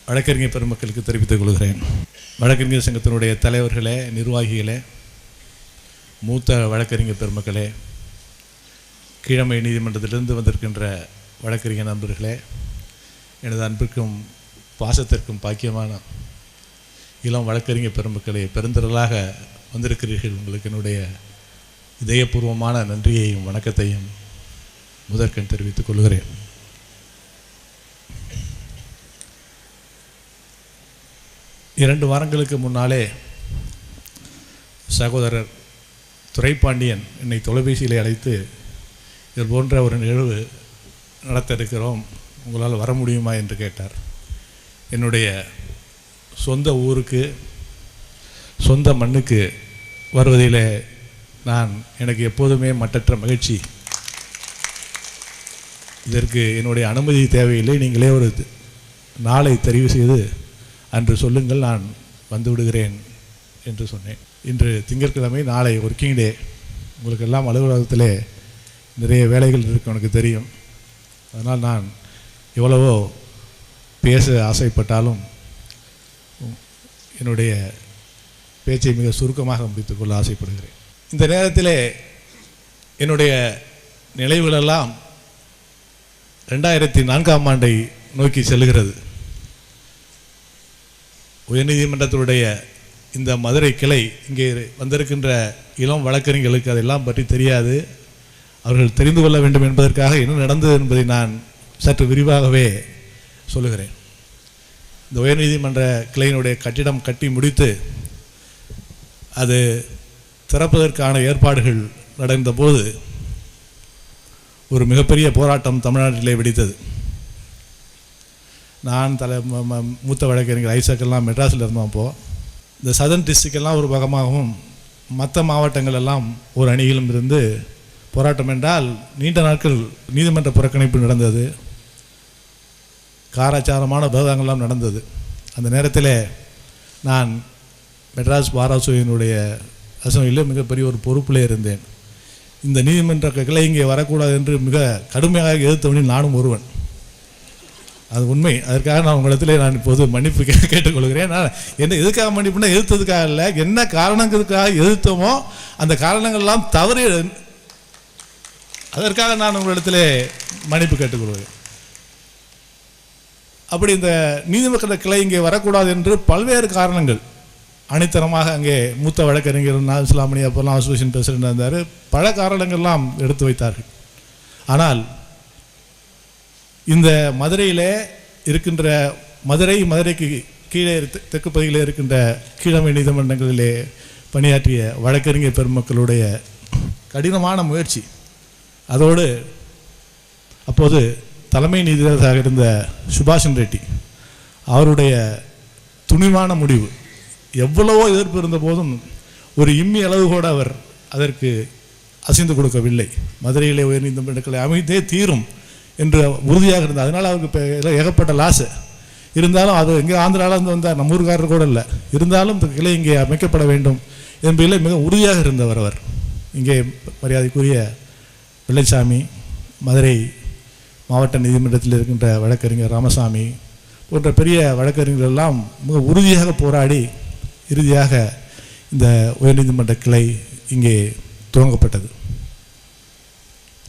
வழக்கறிஞர் பெருமக்களுக்கு தெரிவித்துக் கொள்கிறேன். வழக்கறிஞர் சங்கத்தினுடைய தலைவர்களே, நிர்வாகிகளே, மூத்த வழக்கறிஞர் பெருமக்களே, கீழமை நீதிமன்றத்திலிருந்து வந்திருக்கின்ற வழக்கறிஞர் நண்பர்களே, எனது அன்பிற்கும் பாசத்திற்கும் பாக்கியமான இளம் வழக்கறிஞர் பெருமக்களே, பெருந்திரளாக வந்திருக்கிறீர்கள். உங்களுக்கு என்னுடைய இதயபூர்வமான நன்றியையும் வணக்கத்தையும் முதற்கண் தெரிவித்துக் கொள்கிறேன். இரண்டு வாரங்களுக்கு முன்னாலே சகோதரர் துரைப்பாண்டியன் என்னை தொலைபேசியில் அழைத்து இது போன்ற ஒரு நிகழ்வு நடத்த இருக்கிறோம், உங்களால் வர முடியுமா என்று கேட்டார். என்னுடைய சொந்த ஊருக்கு, சொந்த மண்ணுக்கு வருவதில் எனக்கு எப்போதுமே மட்டற்ற மகிழ்ச்சி. இதற்கு என்னுடைய அனுமதி தேவையில்லை, நீங்களே ஒரு நாளை தெரிவு செய்து அன்று சொல்லுங்கள், நான் வந்து விடுகிறேன் என்று சொன்னேன். இன்று திங்கட்கிழமை, நாளை ஒர்க்கிங் டே. உங்களுக்கு எல்லாம் அலுவலகத்திலே நிறைய வேலைகள் இருக்கு எனக்கு தெரியும். அதனால் நான் எவ்வளவோ பேச ஆசைப்பட்டாலும் என்னுடைய பேச்சை மிக சுருக்கமாக முடித்துக்கொள்ள ஆசைப்படுகிறேன். இந்த நேரத்தில் என்னுடைய நினைவுகளெல்லாம் 2004ஆம் ஆண்டை நோக்கி செல்கிறது. உயர்நீதிமன்றத்தினுடைய இந்த மதுரை கிளை, இங்கே வந்திருக்கின்ற இளம் வழக்கறிஞர்களுக்கு அதெல்லாம் பற்றி தெரியாது. அவர்கள் தெரிந்து கொள்ள வேண்டும் என்பதற்காக என்ன நடந்தது என்பதை நான் சற்று விரிவாகவே சொல்லுகிறேன். இந்த உயர்நீதிமன்ற கிளையினுடைய கட்டிடம் கட்டி முடித்து அது திறப்பதற்கான ஏற்பாடுகள் நடந்தபோது ஒரு மிகப்பெரிய போராட்டம் தமிழ்நாட்டிலே வெடித்தது. நான் மூத்த வழக்கறிஞர் ஐசக்கெல்லாம் மெட்ராஸில் இருந்தோம். அப்போது இந்த சதர்ன் டிஸ்ட்ரிக்டெல்லாம் ஒரு பக்கமாகவும் மற்ற மாவட்டங்கள் எல்லாம் ஒரு அணியிலும் இருந்து போராட்டம் என்றால் நீண்ட நாட்கள் நீதிமன்ற புறக்கணிப்பு நடந்தது, காராச்சாரமான விவாதங்கள்லாம் நடந்தது. அந்த நேரத்தில் நான் மெட்ராஸ் பார் அசோசியேஷனுடைய அசம்பிளியில் மிகப்பெரிய ஒரு பொறுப்பிலே இருந்தேன். இந்த நீதிமன்ற கிளை இங்கே வரக்கூடாது என்று மிக கடுமையாக எதிர்த்தவனில் நானும் ஒருவன். அது உண்மை. அதற்காக நான் உங்களிடத்தில் நான் இப்போது மன்னிப்பு கேட்டுக்கொள்கிறேன். நான் என்ன எதுக்காக மன்னிப்புனா எதிர்த்ததுக்காக இல்லை, என்ன காரணங்களுக்காக எதிர்த்தோமோ அந்த காரணங்கள்லாம் தவறு, அதற்காக நான் உங்களிடத்தில் மன்னிப்பு கேட்டுக்கொள்கிறேன். அப்படி இந்த நீதிமன்ற கிளை இங்கே வரக்கூடாது என்று பல்வேறு காரணங்கள் அனைத்தரமாக அங்கே மூத்த வழக்கறிஞர் இஸ்லாமணி அப்போல்லாம் அசோசியேஷன் பிரசிடென்ட் இருந்தார், பல காரணங்கள்லாம் எடுத்து வைத்தார்கள். ஆனால் இந்த மதுரையில் இருக்கின்ற மதுரைக்கு கீழே தெற்கு பகுதியில் இருக்கின்ற கீழமை நீதிமன்றங்களிலே பணியாற்றிய வழக்கறிஞர் பெருமக்களுடைய கடினமான முயற்சி, அதோடு அப்போது தலைமை நீதிபதியாக இருந்த சுபாஷன் ரெட்டி அவருடைய துணிவான முடிவு, எவ்வளவோ எதிர்ப்பு இருந்த போதும் ஒரு இம்மி அளவு கூட அவர் அதற்கு அசைந்து கொடுக்கவில்லை. மதுரையிலே உயர்நீதிமன்றங்களை அமைத்தே தீரும் என்று உறுதியாக இருந்தார். அதனால் அவருக்கு இப்போ ஏகப்பட்ட லாஸு இருந்தாலும், அது எங்கே ஆந்திராவிலேருந்து வந்தார், நம்ம ஊருக்காரர் கூட இல்லை, இருந்தாலும் இந்த கிளை இங்கே அமைக்கப்பட வேண்டும் என்பதில் மிக உறுதியாக இருந்தவர் அவர். இங்கே மரியாதைக்குரிய வெள்ளைச்சாமி, மதுரை மாவட்ட நீதிமன்றத்தில் இருக்கின்ற வழக்கறிஞர் ராமசாமி போன்ற பெரிய வழக்கறிஞர்கள் எல்லாம் மிக உறுதியாக போராடி இறுதியாக இந்த உயர்நீதிமன்ற கிளை இங்கே துவங்கப்பட்டது.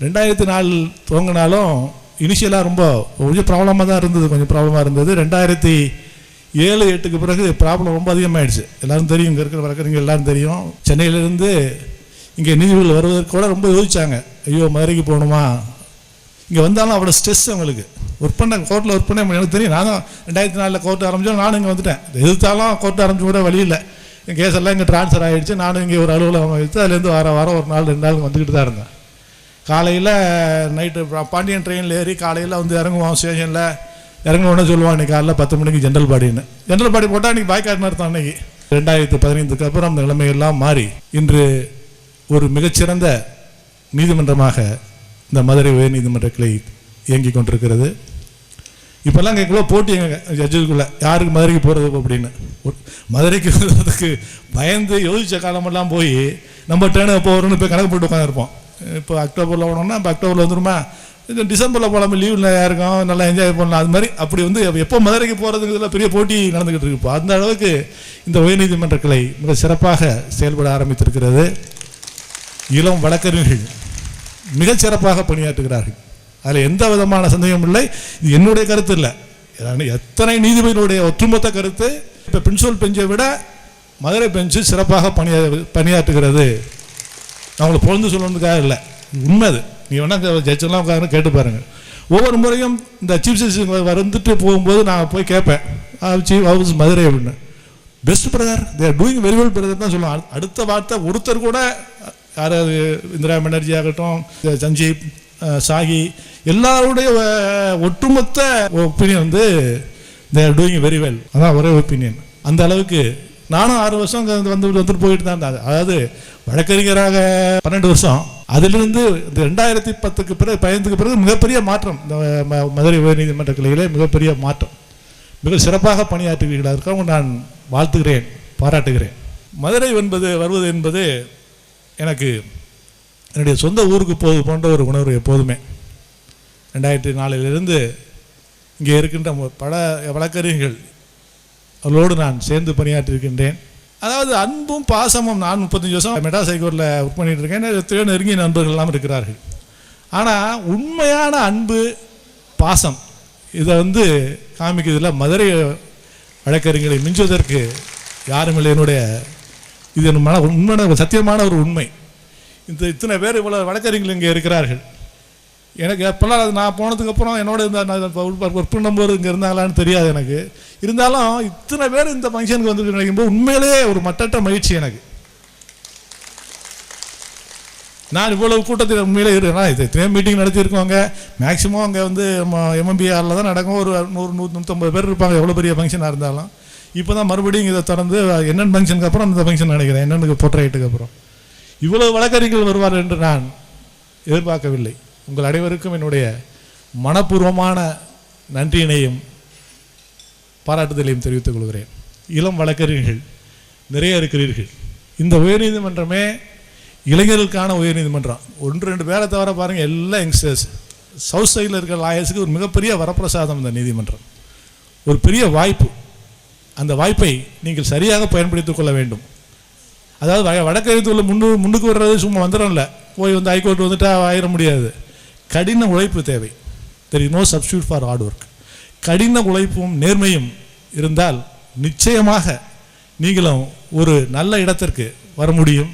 2004 துவங்கினாலும் இனிஷியலாக ரொம்ப கொஞ்சம் ப்ராப்ளமாக தான் இருந்தது, 2007-8க்கு பிறகு ப்ராப்ளம் ரொம்ப அதிகமாகிடுச்சு. எல்லோரும் தெரியும், இங்கே இருக்கிற வழக்கறிஞர்கள் எல்லோரும் தெரியும். சென்னையிலேருந்து இங்கே நீதிபதிகள் வருவதற்கு கூட ரொம்ப யோசிச்சாங்க, ஐயோ மதுரைக்கு போகணுமா. இங்கே வந்தாலும் அவ்வளோ ஸ்ட்ரெஸ் அவங்களுக்கு. ஒர்க் பண்ண கோர்ட்டில் ஒர்க் பண்ண எனக்கு தெரியும். நானும் 2004 கோர்ட் ஆரம்பித்தோம், நானும் இங்கே வந்துட்டேன். எதிர்த்தாலும் கோர்ட் ஆரம்பிச்சு கூட வழி இல்லை. என் கேஸ் எல்லாம் இங்கே ட்ரான்ஸ்ஃபர் ஆகிடுச்சு. நானும் இங்கே ஒரு அலுவலகம் எடுத்து அதுலேருந்து வாரம் ஒரு நாள் 2 நாள் வந்துக்கிட்டு தான் இருந்தேன். காலையில் நைட்டு பாண்டியன் ட்ரெயினில் ஏறி காலையில் வந்து இறங்குவோம் ஸ்டேஷனில். இறங்கணுன்னு சொல்லுவான், இன்றைக்கி காலைல 10 மணிக்கு ஜென்ரல் பாடின்னு. ஜென்ரல் பாடி போட்டால் இன்றைக்கி பாய்காட் நடத்தான். அன்றைக்கி 2015க்கு அப்புறம் அந்த நிலைமையெல்லாம் மாறி இன்று ஒரு மிகச்சிறந்த நீதிமன்றமாக இந்த மதுரை உயர்நீதிமன்ற கிளை இயங்கி கொண்டிருக்கிறது. இப்போல்லாம் எங்களுக்குள்ள போட்டி எங்கள் ஜட்ஜுக்குள்ளே யாருக்கு மதுரைக்கு போகிறது அப்படின்னு. மதுரைக்கு வர்றதுக்கு பயந்து யோசித்த காலமெல்லாம் போய் நம்ம ட்ரெயினை எப்போ வரும்னு போய் கணக்கு போட்டு உட்காந்துருப்போம். இப்போ அக்டோபரில் போனோம்னா இப்போ அக்டோபரில் வந்துருமா, இது டிசம்பரில் போகலாமே, லீவில் இருக்கும், நல்லா என்ஜாய் பண்ணலாம். அது மாதிரி அப்படி வந்து எப்போ மதுரைக்கு போகிறதுங்கிறதுல பெரிய போட்டி நடந்துக்கிட்டு இருக்கு. அந்த அளவுக்கு இந்த உயர்நீதிமன்ற கிளை மிக சிறப்பாக செயல்பட ஆரம்பித்திருக்கிறது. இளம் வழக்கறிஞர்கள் மிகச் சிறப்பாக பணியாற்றுகிறார்கள். அதில் எந்த விதமான சந்தேகமும் இல்லை. இது என்னுடைய கருத்து இல்லை, எத்தனை நீதிபதிகளுடைய ஒட்டுமொத்த கருத்து. இப்போ பிரின்சிபல் பெஞ்சை விட மதுரை பெஞ்சு சிறப்பாக பணியாற்றுகிறது. நான் உங்களை பொழுது சொல்லணுக்காக இல்லை, உண்மை அது. நீங்கள் வேணால் ஜட்ஜெல்லாம் உட்காந்து கேட்டு பாருங்கள். ஒவ்வொரு முறையும் இந்த சீஃப் ஜஸ்டிஸ் வந்துட்டு போகும்போது நான் போய் கேட்பேன், சீஃப் ஹவுஸ் மதுரை அப்படின்னு. Best brother, they are doing very well brother தான் சொல்லுவாங்க. அடுத்த வார்த்தை ஒருத்தர் கூட, யாராவது இந்திரா பானர்ஜி ஆகட்டும், சஞ்சீப், சாகி, எல்லாருடைய ஒட்டுமொத்த ஒப்பீனியன் வந்து they are doing very well. அதான் ஒரே ஒப்பீனியன். அந்த அளவுக்கு நானும் 6 வருஷம் வந்துட்டு போயிட்டு தான் இருந்தேன். அதாவது வழக்கறிஞராக 12 வருஷம். அதிலிருந்து இந்த 2010க்கு பிறகு 15க்கு பிறகு மிகப்பெரிய மாற்றம். இந்த மதுரை உயர்நீதிமன்ற கிளையிலே மிகப்பெரிய மாற்றம். மிக சிறப்பாக பணியாற்றுவீர்கள். அதற்காக நான் வாழ்த்துகிறேன், பாராட்டுகிறேன். மதுரை வருவது என்பது எனக்கு என்னுடைய சொந்த ஊருக்கு போன்ற ஒரு உணர்வு எப்போதுமே. 2004 இங்கே இருக்கின்ற பல வழக்கறிஞர்கள் அவர்களோடு நான் சேர்ந்து பணியாற்றியிருக்கின்றேன். அதாவது அன்பும் பாசமும். நான் 35 வருஷம் மெட்ராஸ் ஹைகோர்ட்டில் ஒர்க் பண்ணிகிட்டு இருக்கேன். எத்தனையோ நெருங்கிய நண்பர்கள் எல்லாம் இருக்கிறார்கள். ஆனால் உண்மையான அன்பு பாசம் இதை வந்து காமிக்கிறதுல மதுரை வழக்கறிஞர்களை மிஞ்சுவதற்கு யாரும் இல்லை. என்னுடைய இது உண்மையான சத்தியமான ஒரு உண்மை. இத்தனை பேர் இவ்வளோ வழக்கறிஞர்கள் இங்கே இருக்கிறார்கள். எனக்கு எப்போல்லாம் நான் போனதுக்கப்புறம் என்னோட ஒர்க் பண்ணும்போது இங்கே இருந்தாங்களான்னு தெரியாது எனக்கு. இருந்தாலும் இத்தனை பேர் இந்த ஃபங்க்ஷனுக்கு வந்து நினைக்கும்போது உண்மையிலேயே ஒரு மட்டற்ற மகிழ்ச்சி எனக்கு. நான் இவ்வளவு கூட்டத்தில் உண்மையிலே இருக்கேன். இது இத்தனை மீட்டிங் நடத்தியிருக்கோங்க. மேக்ஸிமம் அங்கே வந்து MMBAவில் தான் நடக்கும். ஒரு 100-150 பேர் இருப்பாங்க, எவ்வளோ பெரிய ஃபங்க்ஷனாக இருந்தாலும். இப்போ தான் மறுபடியும் இதை திறந்து என்னென்ன ஃபங்க்ஷனுக்கு அப்புறம் இந்த ஃபங்க்ஷன் நினைக்கிறேன், என்னென்னு போர்ட்ரைட்டுக்கு அப்புறம் இவ்வளவு வழக்கறிஞர்கள் வருவார் என்று நான் எதிர்பார்க்கவில்லை. உங்கள் அனைவருக்கும் என்னுடைய மனப்பூர்வமான நன்றியினையும் பாராட்டுதலையும் தெரிவித்துக் கொள்கிறேன். இளம் வழக்கறிஞர்கள் நிறைய இருக்கிறீர்கள். இந்த உயர்நீதிமன்றமே இளைஞர்களுக்கான உயர்நீதிமன்றம். 1-2 பேரை தவிர பாருங்கள், எல்லாம் யங்ஸ்டர்ஸ். சவுத் சைடில் இருக்கிற லாயர்ஸுக்கு ஒரு மிகப்பெரிய வரப்பிரசாதம் இந்த நீதிமன்றம். ஒரு பெரிய வாய்ப்பு. அந்த வாய்ப்பை நீங்கள் சரியாக பயன்படுத்திக் கொள்ள வேண்டும். அதாவது வழக்கறிஞர்கள் முன்னுக்கு வர்றது சும்மா வந்துடும்ல, போய் வந்து ஹைகோர்ட் வந்துட்டா ஆயிட முடியாது. கடின உழைப்பு தேவை. There is no substitute for hard work. கடின உழைப்பும் நேர்மையும் இருந்தால் நிச்சயமாக நீங்களும் ஒரு நல்ல இடத்திற்கு வர முடியும்.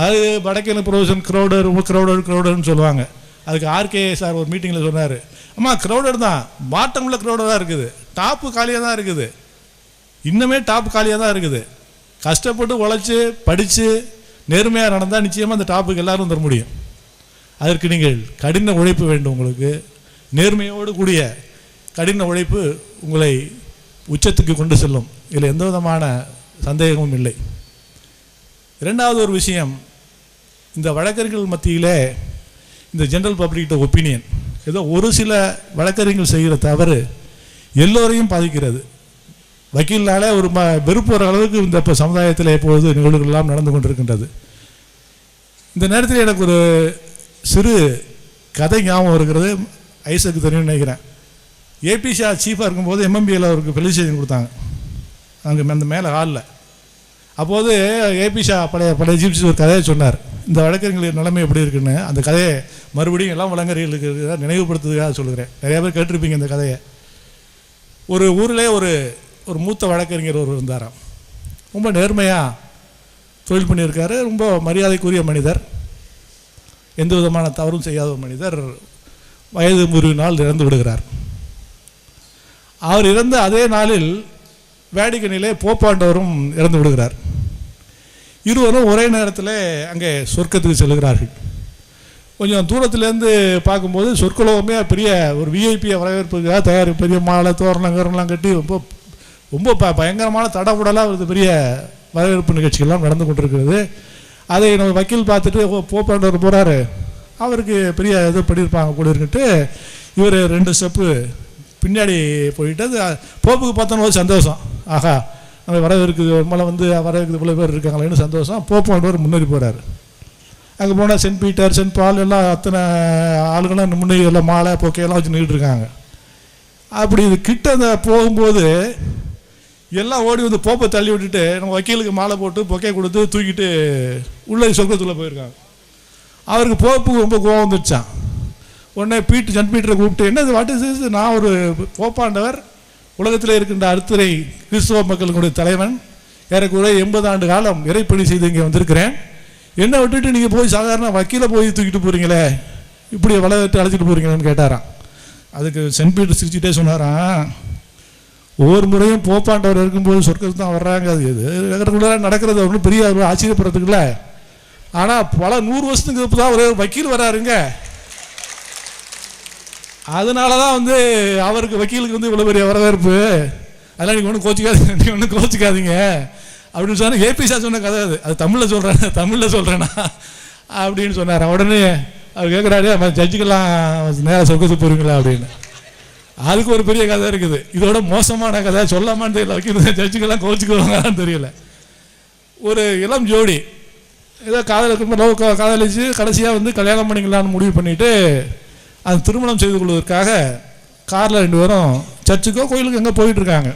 அது வடக்கில் ப்ரொஃபஷன் க்ரௌடர்னு சொல்லுவாங்க. அதுக்கு ஆர்கே சார் ஒரு மீட்டிங்கில் சொன்னார், அம்மா க்ரௌடர் தான், பாட்டமில் க்ரௌடர் தான் இருக்குது, டாப்பு காலியாக தான் இருக்குது, இன்னுமே டாப் காலியாக தான் இருக்குது. கஷ்டப்பட்டு உழைச்சி படித்து நேர்மையாக நடந்தால் நிச்சயமாக அந்த டாப்புக்கு எல்லோரும் தர முடியும். அதற்கு நீங்கள் கடின உழைப்பு வேண்டும். உங்களுக்கு நேர்மையோடு கூடிய கடின உழைப்பு உங்களை உச்சத்துக்கு கொண்டு செல்லும். இதில் எந்த விதமான சந்தேகமும் இல்லை. இரண்டாவது ஒரு விஷயம், இந்த வழக்கறிஞர்கள் மத்தியிலே இந்த ஜென்ரல் பப்ளிக் ஒப்பீனியன், ஏதோ ஒரு சில வழக்கறிஞர்கள் செய்கிற தவறு எல்லோரையும் பாதிக்கிறது. வக்கீல்னாலே ஒரு வெறுப்பு வர அளவுக்கு இந்த இப்போ சமுதாயத்தில் எப்பொழுது நிகழ்வுகள் எல்லாம் நடந்து கொண்டிருக்கின்றது. இந்த நேரத்தில் எனக்கு ஒரு சிறு கதை ஞாபகம் இருக்கிறது. ஐசக்கு தெரியும்னு நினைக்கிறேன். ஏபிஷா சீஃபாக இருக்கும்போது MMBAவில் அவருக்கு ஃபெலிசிட்டேஷன் கொடுத்தாங்க. அங்கே அந்த மேலே ஹாலில் அப்போது ஏபி ஷா பழைய ஜிப்சி ஒரு கதையை சொன்னார், இந்த வழக்கறிஞர்களின் நிலைமை எப்படி இருக்குன்னு. அந்த கதையை மறுபடியும் எல்லாம் வழக்கறிஞர்களுக்கு நினைவுபடுத்துறதுக்காக சொல்லுகிறேன். நிறைய பேர் கேட்டிருப்பீங்க இந்த கதையை. ஒரு ஊரிலே ஒரு மூத்த வழக்கறிஞர் ஒரு இருந்தாராம். ரொம்ப நேர்மையாக தொழில் பண்ணியிருக்காரு. ரொம்ப மரியாதைக்குரிய மனிதர், எந்த விதமான தவறும் செய்யாத ஒரு மனிதர். வயது முறிவினால் இறந்து விடுகிறார். அவர் இறந்த அதே நாளில் வேடிக்கனிலே போப்பாண்டவரும் இறந்து விடுகிறார். இருவரும் ஒரே நேரத்தில் அங்கே சொர்க்கத்துக்கு செல்கிறார்கள். கொஞ்சம் தூரத்துலேருந்து பார்க்கும்போது சொற்கலோகமே பெரிய ஒரு விஐபியை வரவேற்புக்காக தயார், பெரிய மாலை தோரணம் கட்டி ரொம்ப பயங்கரமான தடபுடலாக ஒரு பெரிய வரவேற்பு நிகழ்ச்சிகள்லாம் நடந்து கொண்டிருக்கிறது. அதை நம்ம வக்கீல் பார்த்துட்டு போப்பாண்டவர் போகிறாரு. அவருக்கு பெரிய இது பண்ணியிருப்பாங்க கூட இருக்கிட்டு இவர் 2 ஸ்டெப்பு பின்னாடி போயிட்டு அது போப்புக்கு பார்த்தோன்னு சந்தோஷம். ஆஹா, நம்ம வரவேற்குது, மலை வந்து வரவேற்குது, இவ்வளோ பேர் இருக்காங்களேன்னு சந்தோஷம். போப்பாண்டவர் முன்னேறி போகிறார். அங்கே போனால் சென்ட் பீட்டர், சென்ட் பால் எல்லாம் அத்தனை ஆளுங்களும் முன்னாடி எல்லாம் மாலை பொக்கையெல்லாம் வச்சு நின்றுட்டு இருக்காங்க. அப்படி இது கிட்ட அந்த போகும்போது எல்லாம் ஓடி வந்து போப்பை தள்ளி விட்டுட்டு நம்ம வக்கீலுக்கு மாலை போட்டு பொக்கை கொடுத்து தூக்கிட்டு உள்ளே சொர்க்கத்துக்குள்ளே போயிருக்காங்க. அவருக்கு போப்புக்கு ரொம்ப கோவம் வந்துடுச்சான். உடனே சென்ட் பீட்டரை கூப்பிட்டு, என்ன வாட் இஸ் திஸ், நான் ஒரு போப்பாண்டவர், உலகத்தில் இருக்கின்ற அறுத்துறை கிறிஸ்தவ மக்களுடைய தலைவன், ஏறக்குறைய 80 ஆண்டு காலம் இறைப்பணி செய்து இங்கே வந்திருக்கிறேன், என்ன விட்டுட்டு நீங்கள் போய் சாதாரண வக்கீலை போய் தூக்கிட்டு போகிறீங்களே, இப்படி வளர்த்து அழைச்சிட்டு போகிறீங்களேன்னு கேட்டாராம். அதுக்கு சென்ட் பீட்டர் சிரிச்சுட்டே சொன்னாராம், ஒவ்வொரு முறையும் போப்பாண்டவர் இருக்கும்போது சொர்க்கத்துக்கு தான் வர்றாங்க, அது எது நடக்கிறது ஒன்றும் பெரிய ஆச்சரியப்படுறதுக்கு இல்லை. ஆனால் பல 100 வருஷத்துக்கு தான் ஒரு வக்கீல் வராருங்க. அதனால தான் வந்து அவருக்கு வக்கீலுக்கு வந்து இவ்வளோ பெரிய வரவேற்பு. அதெல்லாம் நீங்கள் ஒன்றும் கோச்சிக்காதீங்க அப்படின்னு சொன்னால் ஏபி ஷா சொன்ன கதை அது தமிழில் சொல்கிறேன்னா அப்படின்னு சொன்னார். உடனே அவர் கேட்குறாரு, ஜட்ஜுக்கெல்லாம் நேராக சொர்க்கத்துக்கு போகிறீங்களா அப்படின்னு. அதுக்கு ஒரு பெரிய கதை இருக்குது. இதோட மோசமான கதை சொல்லாமான்னு தெரியல, வக்கீல் ஜட்ஜுக்கெல்லாம் கோச்சிக்குவாங்கன்னு தெரியல. ஒரு இளம் ஜோடி ஏதோ காதலிச்சு கடைசியாக வந்து கல்யாணம் பண்ணிக்கலான்னு முடிவு பண்ணிவிட்டு அது திருமணம் செய்து கொள்வதற்காக காரில் 2 பேரும் சர்ச்சுக்கோ கோயிலுக்கு எங்கே போயிட்டுருக்காங்க.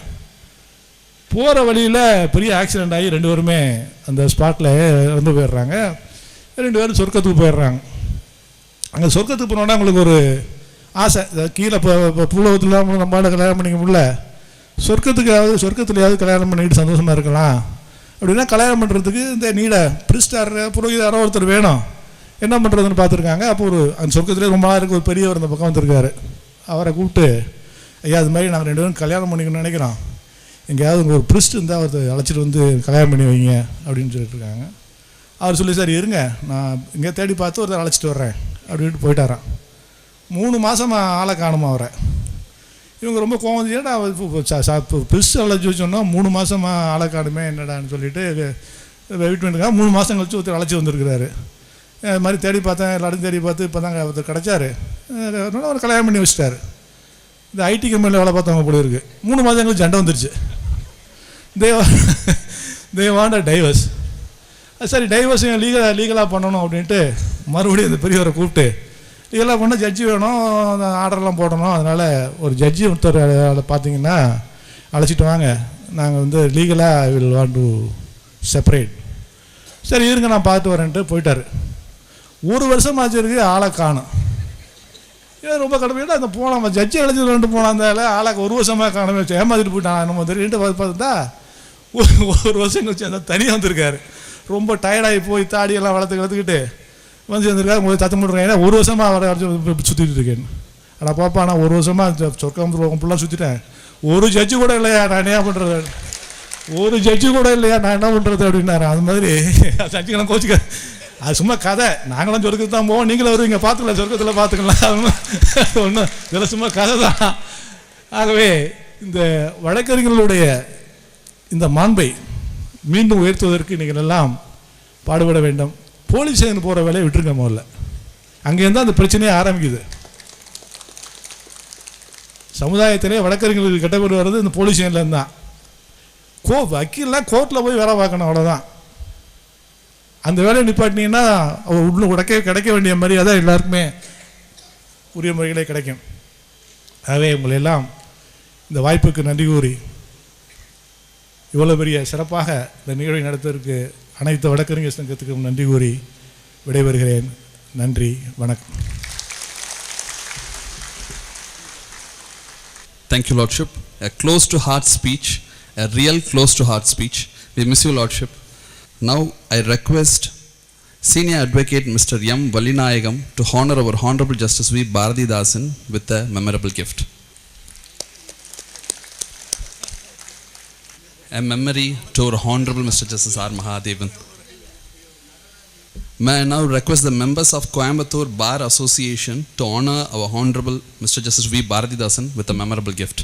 போகிற வழியில் பெரிய ஆக்சிடெண்ட் ஆகி 2 பேருமே அந்த ஸ்பாட்டில் இறந்து போயிடுறாங்க. 2 பேரும் சொர்க்கத்துக்கு போயிடுறாங்க. அங்கே சொர்க்கத்துக்கு போனோன்னா உங்களுக்கு ஒரு ஆசை, கீழே இப்போ பூலோகத்தில் நம்மளால கல்யாணம் பண்ணிக்க முடியல, சொர்க்கத்துலையாவது கல்யாணம் பண்ணிக்கிட்டு சந்தோஷமாக இருக்கலாம் அப்படின்னா கல்யாணம் பண்ணுறதுக்கு இந்த நீடை பிரிஸ்டார் புரோகிதாரோ ஒருத்தர் வேணும். என்ன பண்ணுறதுன்னு பார்த்துருக்காங்க. அப்போ அந்த சொர்க்கத்திலே ரொம்ப நாள் இருக்க ஒரு பெரியவர் அந்த பக்கம் வந்திருக்காரு. அவரை கூப்பிட்டு, ஐயா அது மாதிரி நாங்கள் 2 பேரும் கல்யாணம் பண்ணிக்கணும்னு நினைக்கிறோம், எங்கேயாவது உங்கள் ஒரு பிரிஸ்ட் இருந்தால் ஒருத்தர் அழைச்சிட்டு வந்து கல்யாணம் பண்ணி வைங்க அப்படின்னு சொல்லிட்டு இருக்காங்க. அவர் சொல்லி, சார் இருங்க நான் இங்கே தேடி பார்த்து ஒருத்தர் அழைச்சிட்டு வர்றேன் அப்படின்ட்டு போயிட்டாரான். 3 மாதமாக ஆளை காணுமா அவரை. இவங்க ரொம்ப கோவம் வந்து, ஏன்னா பிரிஸ்ட் அழைச்சி வச்சோன்னா 3 மாதமாக ஆளை காணுமே என்னடான்னு சொல்லிட்டு வெயிட் பண்ணிருக்காங்க. 3 மாதம் கழிச்சு ஒருத்தர் அழைச்சி வந்திருக்கிறாரு. இது மாதிரி தேடி பார்த்தேன், எல்லாரும் தேடி பார்த்து இப்போ தாங்க ஒருத்தர் கிடச்சாரு, அவர் கல்யாணம் பண்ணி வச்சுட்டாரு. இந்த ஐடி கம்பெனியில் வேலை பார்த்தவங்க போல இருக்குது. 3 மாதம் கழிச்சு சண்டை வந்துருச்சு. They want a divorce. சரி டைவர்ஸ் லீகலாக பண்ணணும் அப்படின்ட்டு மறுபடியும் அந்த பெரியவரை கூப்பிட்டு, லீகலாக பண்ணால் ஜட்ஜி வேணும், ஆர்டர்லாம் போடணும், அதனால் ஒரு ஜட்ஜி ஒருத்தர் பார்த்தீங்கன்னா அழைச்சிட்டு வாங்க, நாங்கள் வந்து லீகலாக வில் வாண்ட் டு செப்பரேட். சரி இருங்க நான் பார்த்து வரேன்ட்டு போயிட்டார். 1 வருஷம் ஆச்சு இருக்கு, ஆளை காணும். ஏன் ரொம்ப கடுமையிட்டு அந்த போனோம் ஜட்ஜி அழைச்சி ரெண்டு போனான், அந்த ஆளாக்கு 1 வருஷமாக காணவே வச்சு ஏமாத்திட்டு போயிட்டான் நம்ம தெரியுட்டு பார்த்தா 1 வருஷம் கழிச்சு அந்த தனியாக வந்திருக்காரு. ரொம்ப டயர்டாகி போய் தாடியெல்லாம் வளர்த்துக்கிட்டு வந்து சேர்ந்துருக்காரு. உங்களுக்கு தத்து முடிறாங்க, ஏன்னா 1 வருஷமாக அவரை அழைச்சி சுற்றிட்டு இருக்கேன். ஆனால் பாப்பா நான் 1 வருஷமாக சொர்க்கம் ஃபுல்லாக சுற்றிட்டேன், ஒரு ஜட்ஜு கூட இல்லையா, நான் என்ன பண்ணுறது, ஒரு ஜட்ஜு கூட இல்லையா, நான் என்ன பண்ணுறது அப்படின்னாரு. அது மாதிரி ஜட்ஜுக்கெல்லாம் கோச்சிக்க, அது சும்மா கதை, நாங்களும் சொர்க்கத்துக்கு தான் போவோம், நீங்களும் வருவீங்க பார்த்துக்கலாம், சொர்க்கத்தில் பார்த்துக்கலாம், ஒன்றும் இதெல்லாம் சும்மா கதை தான். ஆகவே இந்த வழக்கறிஞர்களுடைய இந்த மாண்பை மீண்டும் உயர்த்துவதற்கு நீங்கள் எல்லாம் பாடுபட வேண்டும். போலீஸ் ஸ்டேஷன் போகிற வேலையை விட்டுருங்க முதல்ல, அங்கேருந்து அந்த பிரச்சனையே ஆரம்பிக்குது. சமுதாயத்திலே வழக்கறிஞர்களுக்கு கெட்டப்பட்டு வர்றது இந்த போலீஸ் ஸ்டேஷன்லேருந்து தான். வக்கீல்லாம் கோர்ட்டில் போய் வேலை பார்க்கணும், அவ்வளோதான். அந்த வேலையை நிப்பாட்டினீங்கன்னா அவர் உள்ள கிடைக்க வேண்டிய மரியாதை எல்லாருக்குமே உரிய முறைகளே கிடைக்கும். ஆகவே உங்களை எல்லாம் இந்த வாய்ப்புக்கு நன்றி கூறி இவ்வளோ பெரிய சிறப்பாக இந்த நிகழ்வை நடத்துவதற்கு அனைத்து வழக்கறிஞர் சங்கத்துக்கும் நன்றி கூறி விடைபெறுகிறேன். நன்றி, வணக்கம். Thank you, Lordship. A close to heart speech, a real close to heart speech. We miss you, Lordship. Now I request Senior Advocate Mr. M. Valinayagam to honor our Honorable Justice V. Bharathidasan with a memorable gift. A memory to our Honorable Mr. Justice R. Mahadevan. May I now request the members of Coimbatore Bar Association to honor our Honorable Mr. Justice V. Bharathidasan with a memorable gift.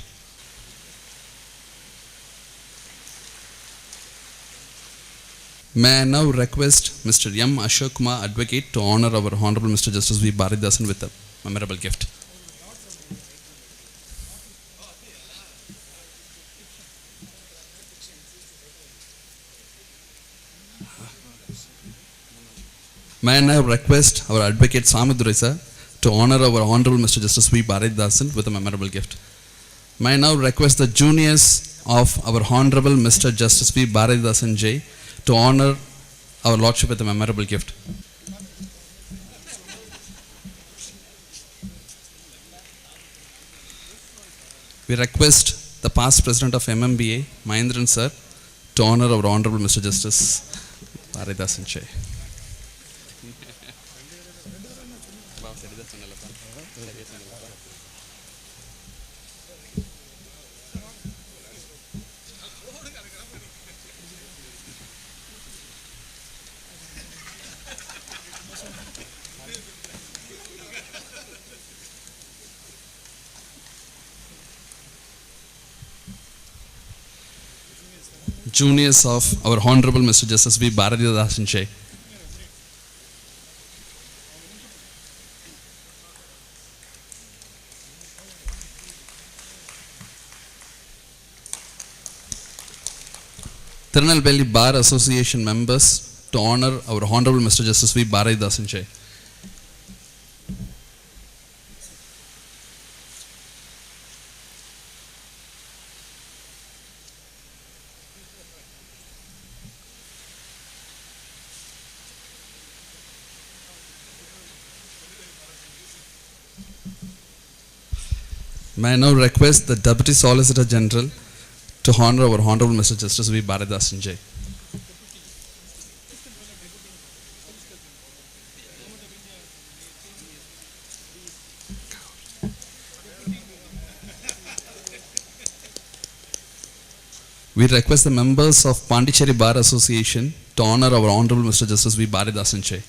May I now request Mr. M. Ashok Kumar, Advocate, to honor our Honorable Mr. Justice V. Bharathidasan with a memorable gift. May I now request our Advocate Samudurai sir to honor our Honorable Mr. Justice V. Bharathidasan with a memorable gift. May I now request the juniors of our Honorable Mr. Justice V. Bharathidasan J. to honor our Lordship with a memorable gift. We request the past President of MMBA, Mahendran sir, to honor our Honorable Mr. Justice Bharathidasan J. Juniors of our Honorable Mr. Justice V. Bharathidasan J. Tirunelveli Bar Association members to honor our Honorable Mr. Justice V. Bharathidasan J. May I now request the Deputy Solicitor General to honor our Honorable Mr. Justice V. Bharathidasan J. We request the members of Pondicherry Bar Association to honor our Honorable Mr. Justice V. Bharathidasan J.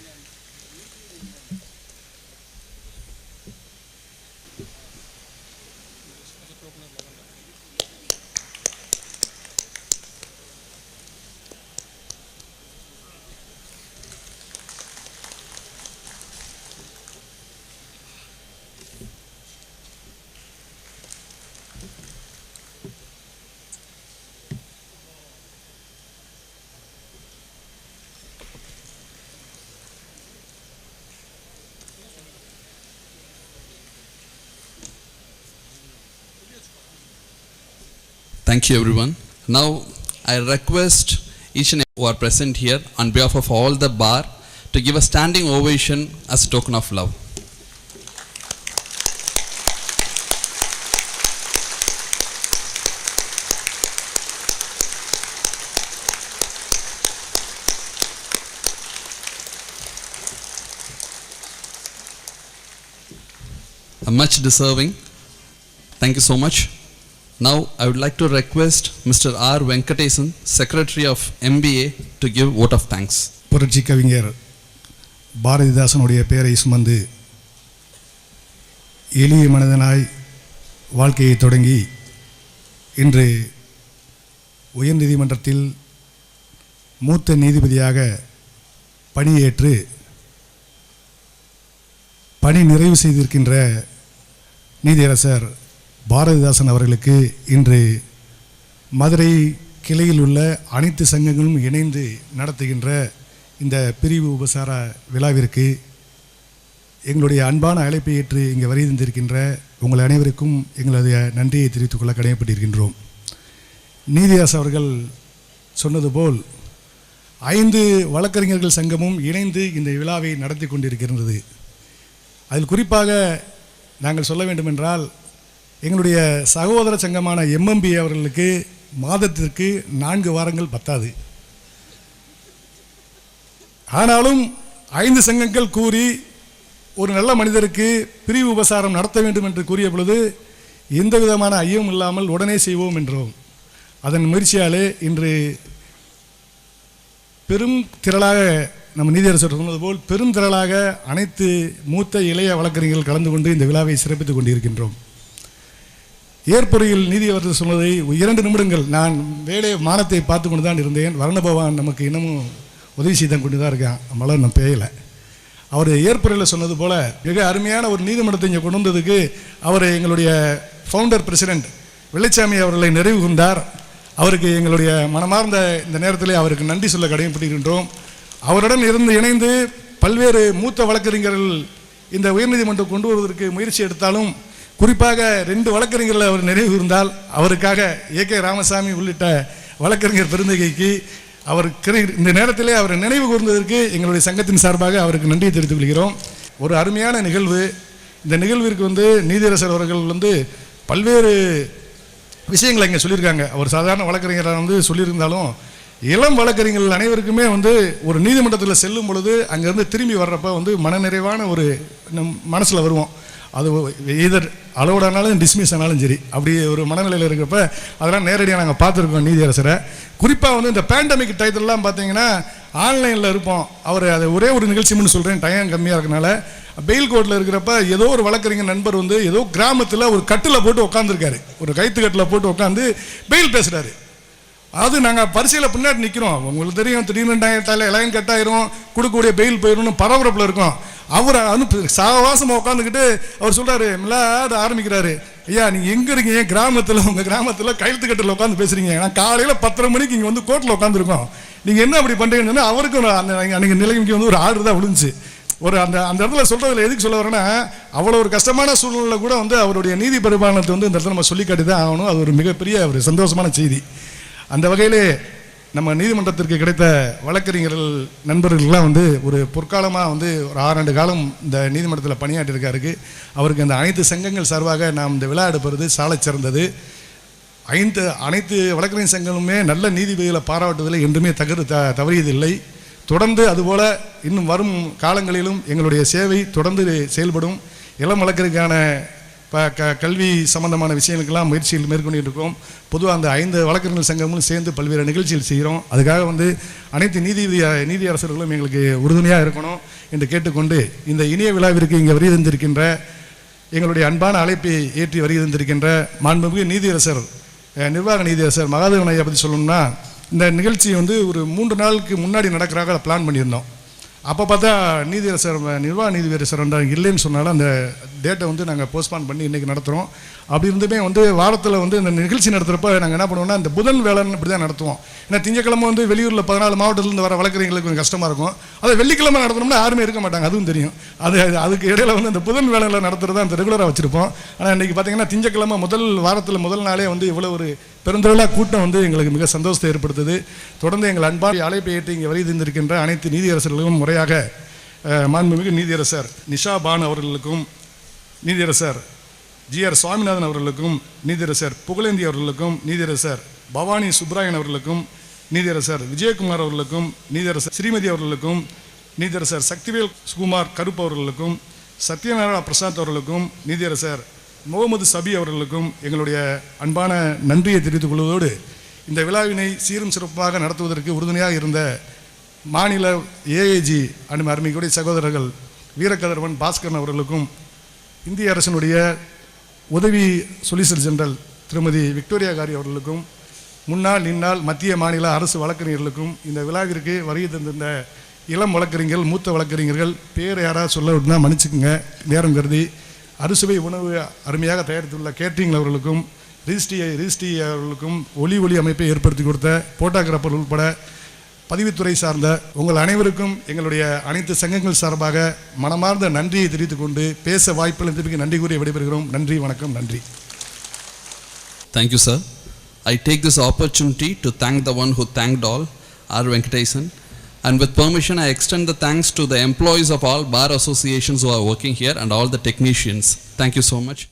Thank you, everyone. Now, I request each and everyone who are present here on behalf of all the bar to give a standing ovation as a token of love. Much deserving. Thank you so much. Now, I would like to request Mr. R. Venkatesan, Secretary of MBA, to give vote of thanks. புரட்சி கவிஞர் பாரதிதாசனுடைய பெயரை சுமந்து எளிய மனிதனாய் வாழ்க்கையை தொடங்கி இன்று உயர்நீதிமன்றத்தில் மூத்த நீதிபதியாக பணியேற்று பணி நிறைவு செய்திருக்கின்ற நீதியரசர் பாரதிதாசன் அவர்களுக்கு இன்று மதுரை கிளையில் உள்ள அனைத்து சங்கங்களும் இணைந்து நடத்துகின்ற இந்த பிரிவு உபசார விழாவிற்கு எங்களுடைய அன்பான அழைப்பை ஏற்று இங்கே வருகின்றிருக்கின்ற உங்கள் அனைவருக்கும் எங்களுடைய நன்றியை தெரிவித்துக் கொள்ள கடமைப்பட்டிருக்கின்றோம். நீதியரசர் அவர்கள் சொன்னது போல் 5 வழக்கறிஞர்கள் சங்கமும் இணைந்து இந்த விழாவை நடத்தி கொண்டிருக்கின்றது. அதில் குறிப்பாக நாங்கள் சொல்ல வேண்டுமென்றால் எங்களுடைய சகோதர சங்கமான MMBA அவர்களுக்கு மாதத்திற்கு 4 வாரங்கள் பத்தாது. ஆனாலும் 5 சங்கங்கள் கூறி ஒரு நல்ல மனிதருக்கு பிரிவு உபசாரம் நடத்த வேண்டும் என்று கூறிய பொழுது எந்த விதமான ஐயமும் இல்லாமல் உடனே செய்வோம் என்றோம். அதன் முயற்சியாலே இன்று பெரும் திரளாக நம்ம நீதியரசர் சொன்னது போல் பெரும் திரளாக அனைத்து மூத்த இளைய வழக்கறிஞர்கள் கலந்து கொண்டு இந்த விழாவை சிறப்பித்துக் கொண்டிருக்கின்றோம். ஏற்புரையில் நீதியரசர் சொன்னதை 2 நிமிடங்கள் நான் வேலை மானத்தை பார்த்து கொண்டு தான் இருந்தேன். வர்ணபவான் நமக்கு இன்னமும் உதவி செய்து கொண்டு தான் இருக்கான், நம்மளால் நான் பேயலை. அவர் ஏற்புரையில் சொன்னது போல் மிக அருமையான ஒரு நீதிமன்றத்தை இங்கே கொண்டு வந்ததுக்கு அவர் எங்களுடைய ஃபவுண்டர் பிரசிடெண்ட் வெள்ளைச்சாமி அவர்களை நிறைவு கொண்டார். அவருக்கு எங்களுடைய மனமார்ந்த இந்த நேரத்தில் அவருக்கு நன்றி சொல்ல கடமைப்பட்டிருக்கின்றோம். அவருடன் இணைந்து பல்வேறு மூத்த வழக்கறிஞர்கள் இந்த உயர்நீதிமன்றம் கொண்டு வருவதற்கு முயற்சி எடுத்தாலும் குறிப்பாக 2 வழக்கறிஞர்கள் அவர் நிறைவு இருந்தால் அவருக்காக AK ராமசாமி உள்ளிட்ட வழக்கறிஞர் பெருந்தகைக்கு அவர் இந்த நேரத்திலே அவர் நினைவு கூர்ந்ததற்கு எங்களுடைய சங்கத்தின் சார்பாக அவருக்கு நன்றியை தெரிவித்துக் கொள்கிறோம். ஒரு அருமையான நிகழ்வு. இந்த நிகழ்விற்கு நீதியரசர் அவர்கள் பல்வேறு விஷயங்களை இங்கே சொல்லியிருக்காங்க. அவர் சாதாரண வழக்கறிஞராக சொல்லியிருந்தாலும் இளம் வழக்கறிஞர்கள் அனைவருக்குமே ஒரு நீதிமன்றத்தில் செல்லும் பொழுது அங்கேருந்து திரும்பி வர்றப்ப மனநிறைவான ஒரு மனசில் வருவோம். அது எதர் அலோட் ஆனாலும் டிஸ்மிஸ் ஆனாலும் சரி, அப்படி ஒரு மனநிலையில் இருக்கிறப்ப அதெல்லாம் நேரடியாக நாங்கள் பார்த்துருக்கோம் நீதியரசரை. குறிப்பாக இந்த பேண்டமிக் டயத்திலலாம் பார்த்தீங்கன்னா ஆன்லைனில் இருப்போம். அவர் அதை ஒரே ஒரு நிகழ்ச்சி முன்னு சொல்கிறேன், டைம் கம்மியாக இருக்கனால. பெயில் கோர்ட்டில் இருக்கிறப்ப ஏதோ ஒரு வழக்கறிஞர் நண்பர் ஏதோ கிராமத்தில் ஒரு கட்டில் போட்டு உட்காந்துருக்காரு, ஒரு கைத்து கட்டில் போட்டு உட்காந்து பெயில் பேசுகிறாரு. அது நாங்கள் பரிசையில் பின்னாடி நிற்கிறோம். உங்களுக்கு தெரியும், திடீர்னு லைன் கட்டாயிரும், கொடுக்கக்கூடிய பெயில் போயிடும்னு பரபரப்பில் இருக்கும். அவர் சாவாசமாக உட்காந்துக்கிட்டு அவர் சொல்கிறாரு, விளையாட ஆரம்பிக்கிறாரு, ஐயா நீங்கள் எங்கே இருக்கீங்க? கிராமத்தில், உங்கள் கிராமத்தில் கையெழுத்து கட்டில் உட்காந்து பேசுகிறீங்க, நான் காலையில் 10:30 மணிக்கு இங்கே கோர்ட்டில் உட்காந்துருக்கோம், நீங்கள் என்ன அப்படி பண்ணுறீங்கன்னு அவருக்கும் அந்த அன்றைக்கி நிலைமைக்கு ஒரு ஆர்டர் தான் விழுந்துச்சு. ஒரு அந்த இடத்துல சொல்கிறதுல எதுக்கு சொல்ல வரேன்னா, அவ்வளோ ஒரு கஷ்டமான சூழ்நிலை கூட அவருடைய நீதி பரிபாலனத்தை இந்த இடத்துல நம்ம சொல்லி காட்டி தான் ஆகணும். அது ஒரு மிகப்பெரிய ஒரு சந்தோஷமான செய்தி. அந்த வகையிலே நம்ம நீதிமன்றத்திற்கு கிடைத்த வழக்கறிஞர்கள் நண்பர்கள்லாம் ஒரு பொற்காலமாக ஒரு 6 ஆண்டு காலம் இந்த நீதிமன்றத்தில் பணியாற்றிருக்காருக்கு. அவருக்கு அந்த அனைத்து சங்கங்கள் சார்பாக நாம் இந்த விழா எடுப்பது சாலச் சிறந்தது. அனைத்து வழக்கறிஞர் சங்கங்களுமே நல்ல நீதிபதிகளை பாராட்டுவதில் என்றுமே தவறியதில்லை. தொடர்ந்து அதுபோல் இன்னும் வரும் காலங்களிலும் எங்களுடைய சேவை தொடர்ந்து செயல்படும். இளம் வழக்கறிஞருக்கான கல்வி சம்பந்தமான விஷயங்களுக்கெல்லாம் முயற்சிகள் மேற்கொண்டு இருக்கோம். பொதுவாக அந்த 5 வழக்கறிஞர் சங்கங்களும் சேர்ந்து பல்வேறு நிகழ்ச்சிகள் செய்கிறோம். அதுக்காக அனைத்து நீதியரசர்களும் எங்களுக்கு உறுதுணையாக இருக்கணும் என்று கேட்டுக்கொண்டு இந்த இனிய விழாவிற்கு இங்கே வருகை தந்திருக்கின்ற எங்களுடைய அன்பான அழைப்பை ஏற்றி வருகை தந்திருக்கின்ற மாண்புமிகு நீதியரசர் நிர்வாக நீதியரசர் மகாதேவன் ஐயா பற்றி சொல்லணும்னா, இந்த நிகழ்ச்சி ஒரு 3 நாளுக்கு முன்னாடி நடக்கிறாங்க பிளான் பண்ணியிருந்தோம். அப்போ பார்த்தா நீதியரசர் நிர்வாக நீதியரசர் இல்லைன்னு சொன்னாலும் அந்த டேட்டை நாங்கள் போஸ்ட்பான் பண்ணி இன்றைக்கி நடத்துகிறோம். அப்படி இருந்துமே வாரத்தில் இந்த நிகழ்ச்சி நடத்துகிறப்ப நாங்கள் என்ன பண்ணுவோம்னா, இந்த புதன் வேலைன்னு இப்படி தான் நடத்துவோம். ஏன்னா திங்கக்கிழமை வெளியூரில் 14 மாவட்டத்திலேருந்து வர வழக்கறிஞர்களுக்கு கொஞ்சம் கஷ்டமாக இருக்கும். அதை வெள்ளிக்கிழமை நடத்தணும்னா யாருமே இருக்க மாட்டாங்க, அதுவும் தெரியும். அதுக்கு இடையில இந்த புதன் வேலையில் நடத்துகிறதா அந்த ரெகுலராக வச்சுருப்போம். ஆனால் இன்றைக்கி பார்த்தீங்கன்னா திங்கக்கிழமை வாரத்தில் முதல் நாளே இவ்வளோ ஒரு பெருந்தளவாக கூட்டம் எங்களுக்கு மிக சந்தோஷத்தை ஏற்படுத்துது. தொடர்ந்து எங்கள் அன்பான அழைப்பை ஏற்றி இங்கே வருகை தந்திருக்கின்ற அனைத்து நீதியரசர்களும் முறையாக மாண்புமிகு நீதியரசர் நிஷா பான் அவர்களுக்கும், நீதியரசர் GR சுவாமிநாதன் அவர்களுக்கும், நீதியரசர் புகழேந்தி அவர்களுக்கும், நீதியரசர் பவானி சுப்ராயன் அவர்களுக்கும், நீதியரசர் விஜயகுமார் அவர்களுக்கும், நீதியரசர் ஸ்ரீமதி அவர்களுக்கும், நீதியரசர் சக்திவேல் சுகுமார் கருப்பு அவர்களுக்கும், சத்யநாராயண பிரசாத் அவர்களுக்கும், நீதியரசர் முகமது சபி அவர்களுக்கும் எங்களுடைய அன்பான நன்றியை தெரிவித்துக் கொள்வதோடு இந்த விழாவினை சீரும் சிறப்பாக நடத்துவதற்கு உறுதுணையாக இருந்த மாநில AAG அருமைக்குரிய சகோதரர்கள் வீரகதர்வன் பாஸ்கரன் அவர்களுக்கும், இந்திய அரசினுடைய உதவி சொலிசிட்டர் ஜெனரல் திருமதி விக்டோரியா காரி அவர்களுக்கும், முன்னாள் இந்நாள் மத்திய மாநில அரசு வழக்கறிஞர்களுக்கும், இந்த விழாவிற்கு வருகை தந்திருந்த இளம் வழக்கறிஞர்கள், மூத்த வழக்கறிஞர்கள், பேர் யாராவது சொல்ல விட்டுனா மன்னிச்சுக்குங்க நேரம் கருதி, அறுசுவை உணவு அருமையாக தயாரித்துள்ள கேட்ரிங் அவர்களுக்கும், ரிஜிஸ்ட்ரி அவர்களுக்கும், ஒலி அமைப்பை ஏற்படுத்தி கொடுத்த போட்டோகிராஃபர் உட்பட பதிவுத்துறை சார்ந்த உங்கள் அனைவருக்கும் எங்களுடைய அனைத்து சங்கங்கள் சார்பாக மனமார்ந்த நன்றியை தெரிவித்துக் கொண்டு பேச வாய்ப்புகளுக்கு நன்றி கூறி விடைபெறுகிறோம். நன்றி, வணக்கம், நன்றி. Thank you sir. I take this opportunity to thank the one who thanked all, R. Venkatesan. And with permission, I extend the thanks to the employees of all bar associations who are working here and all the technicians. Thank you so much.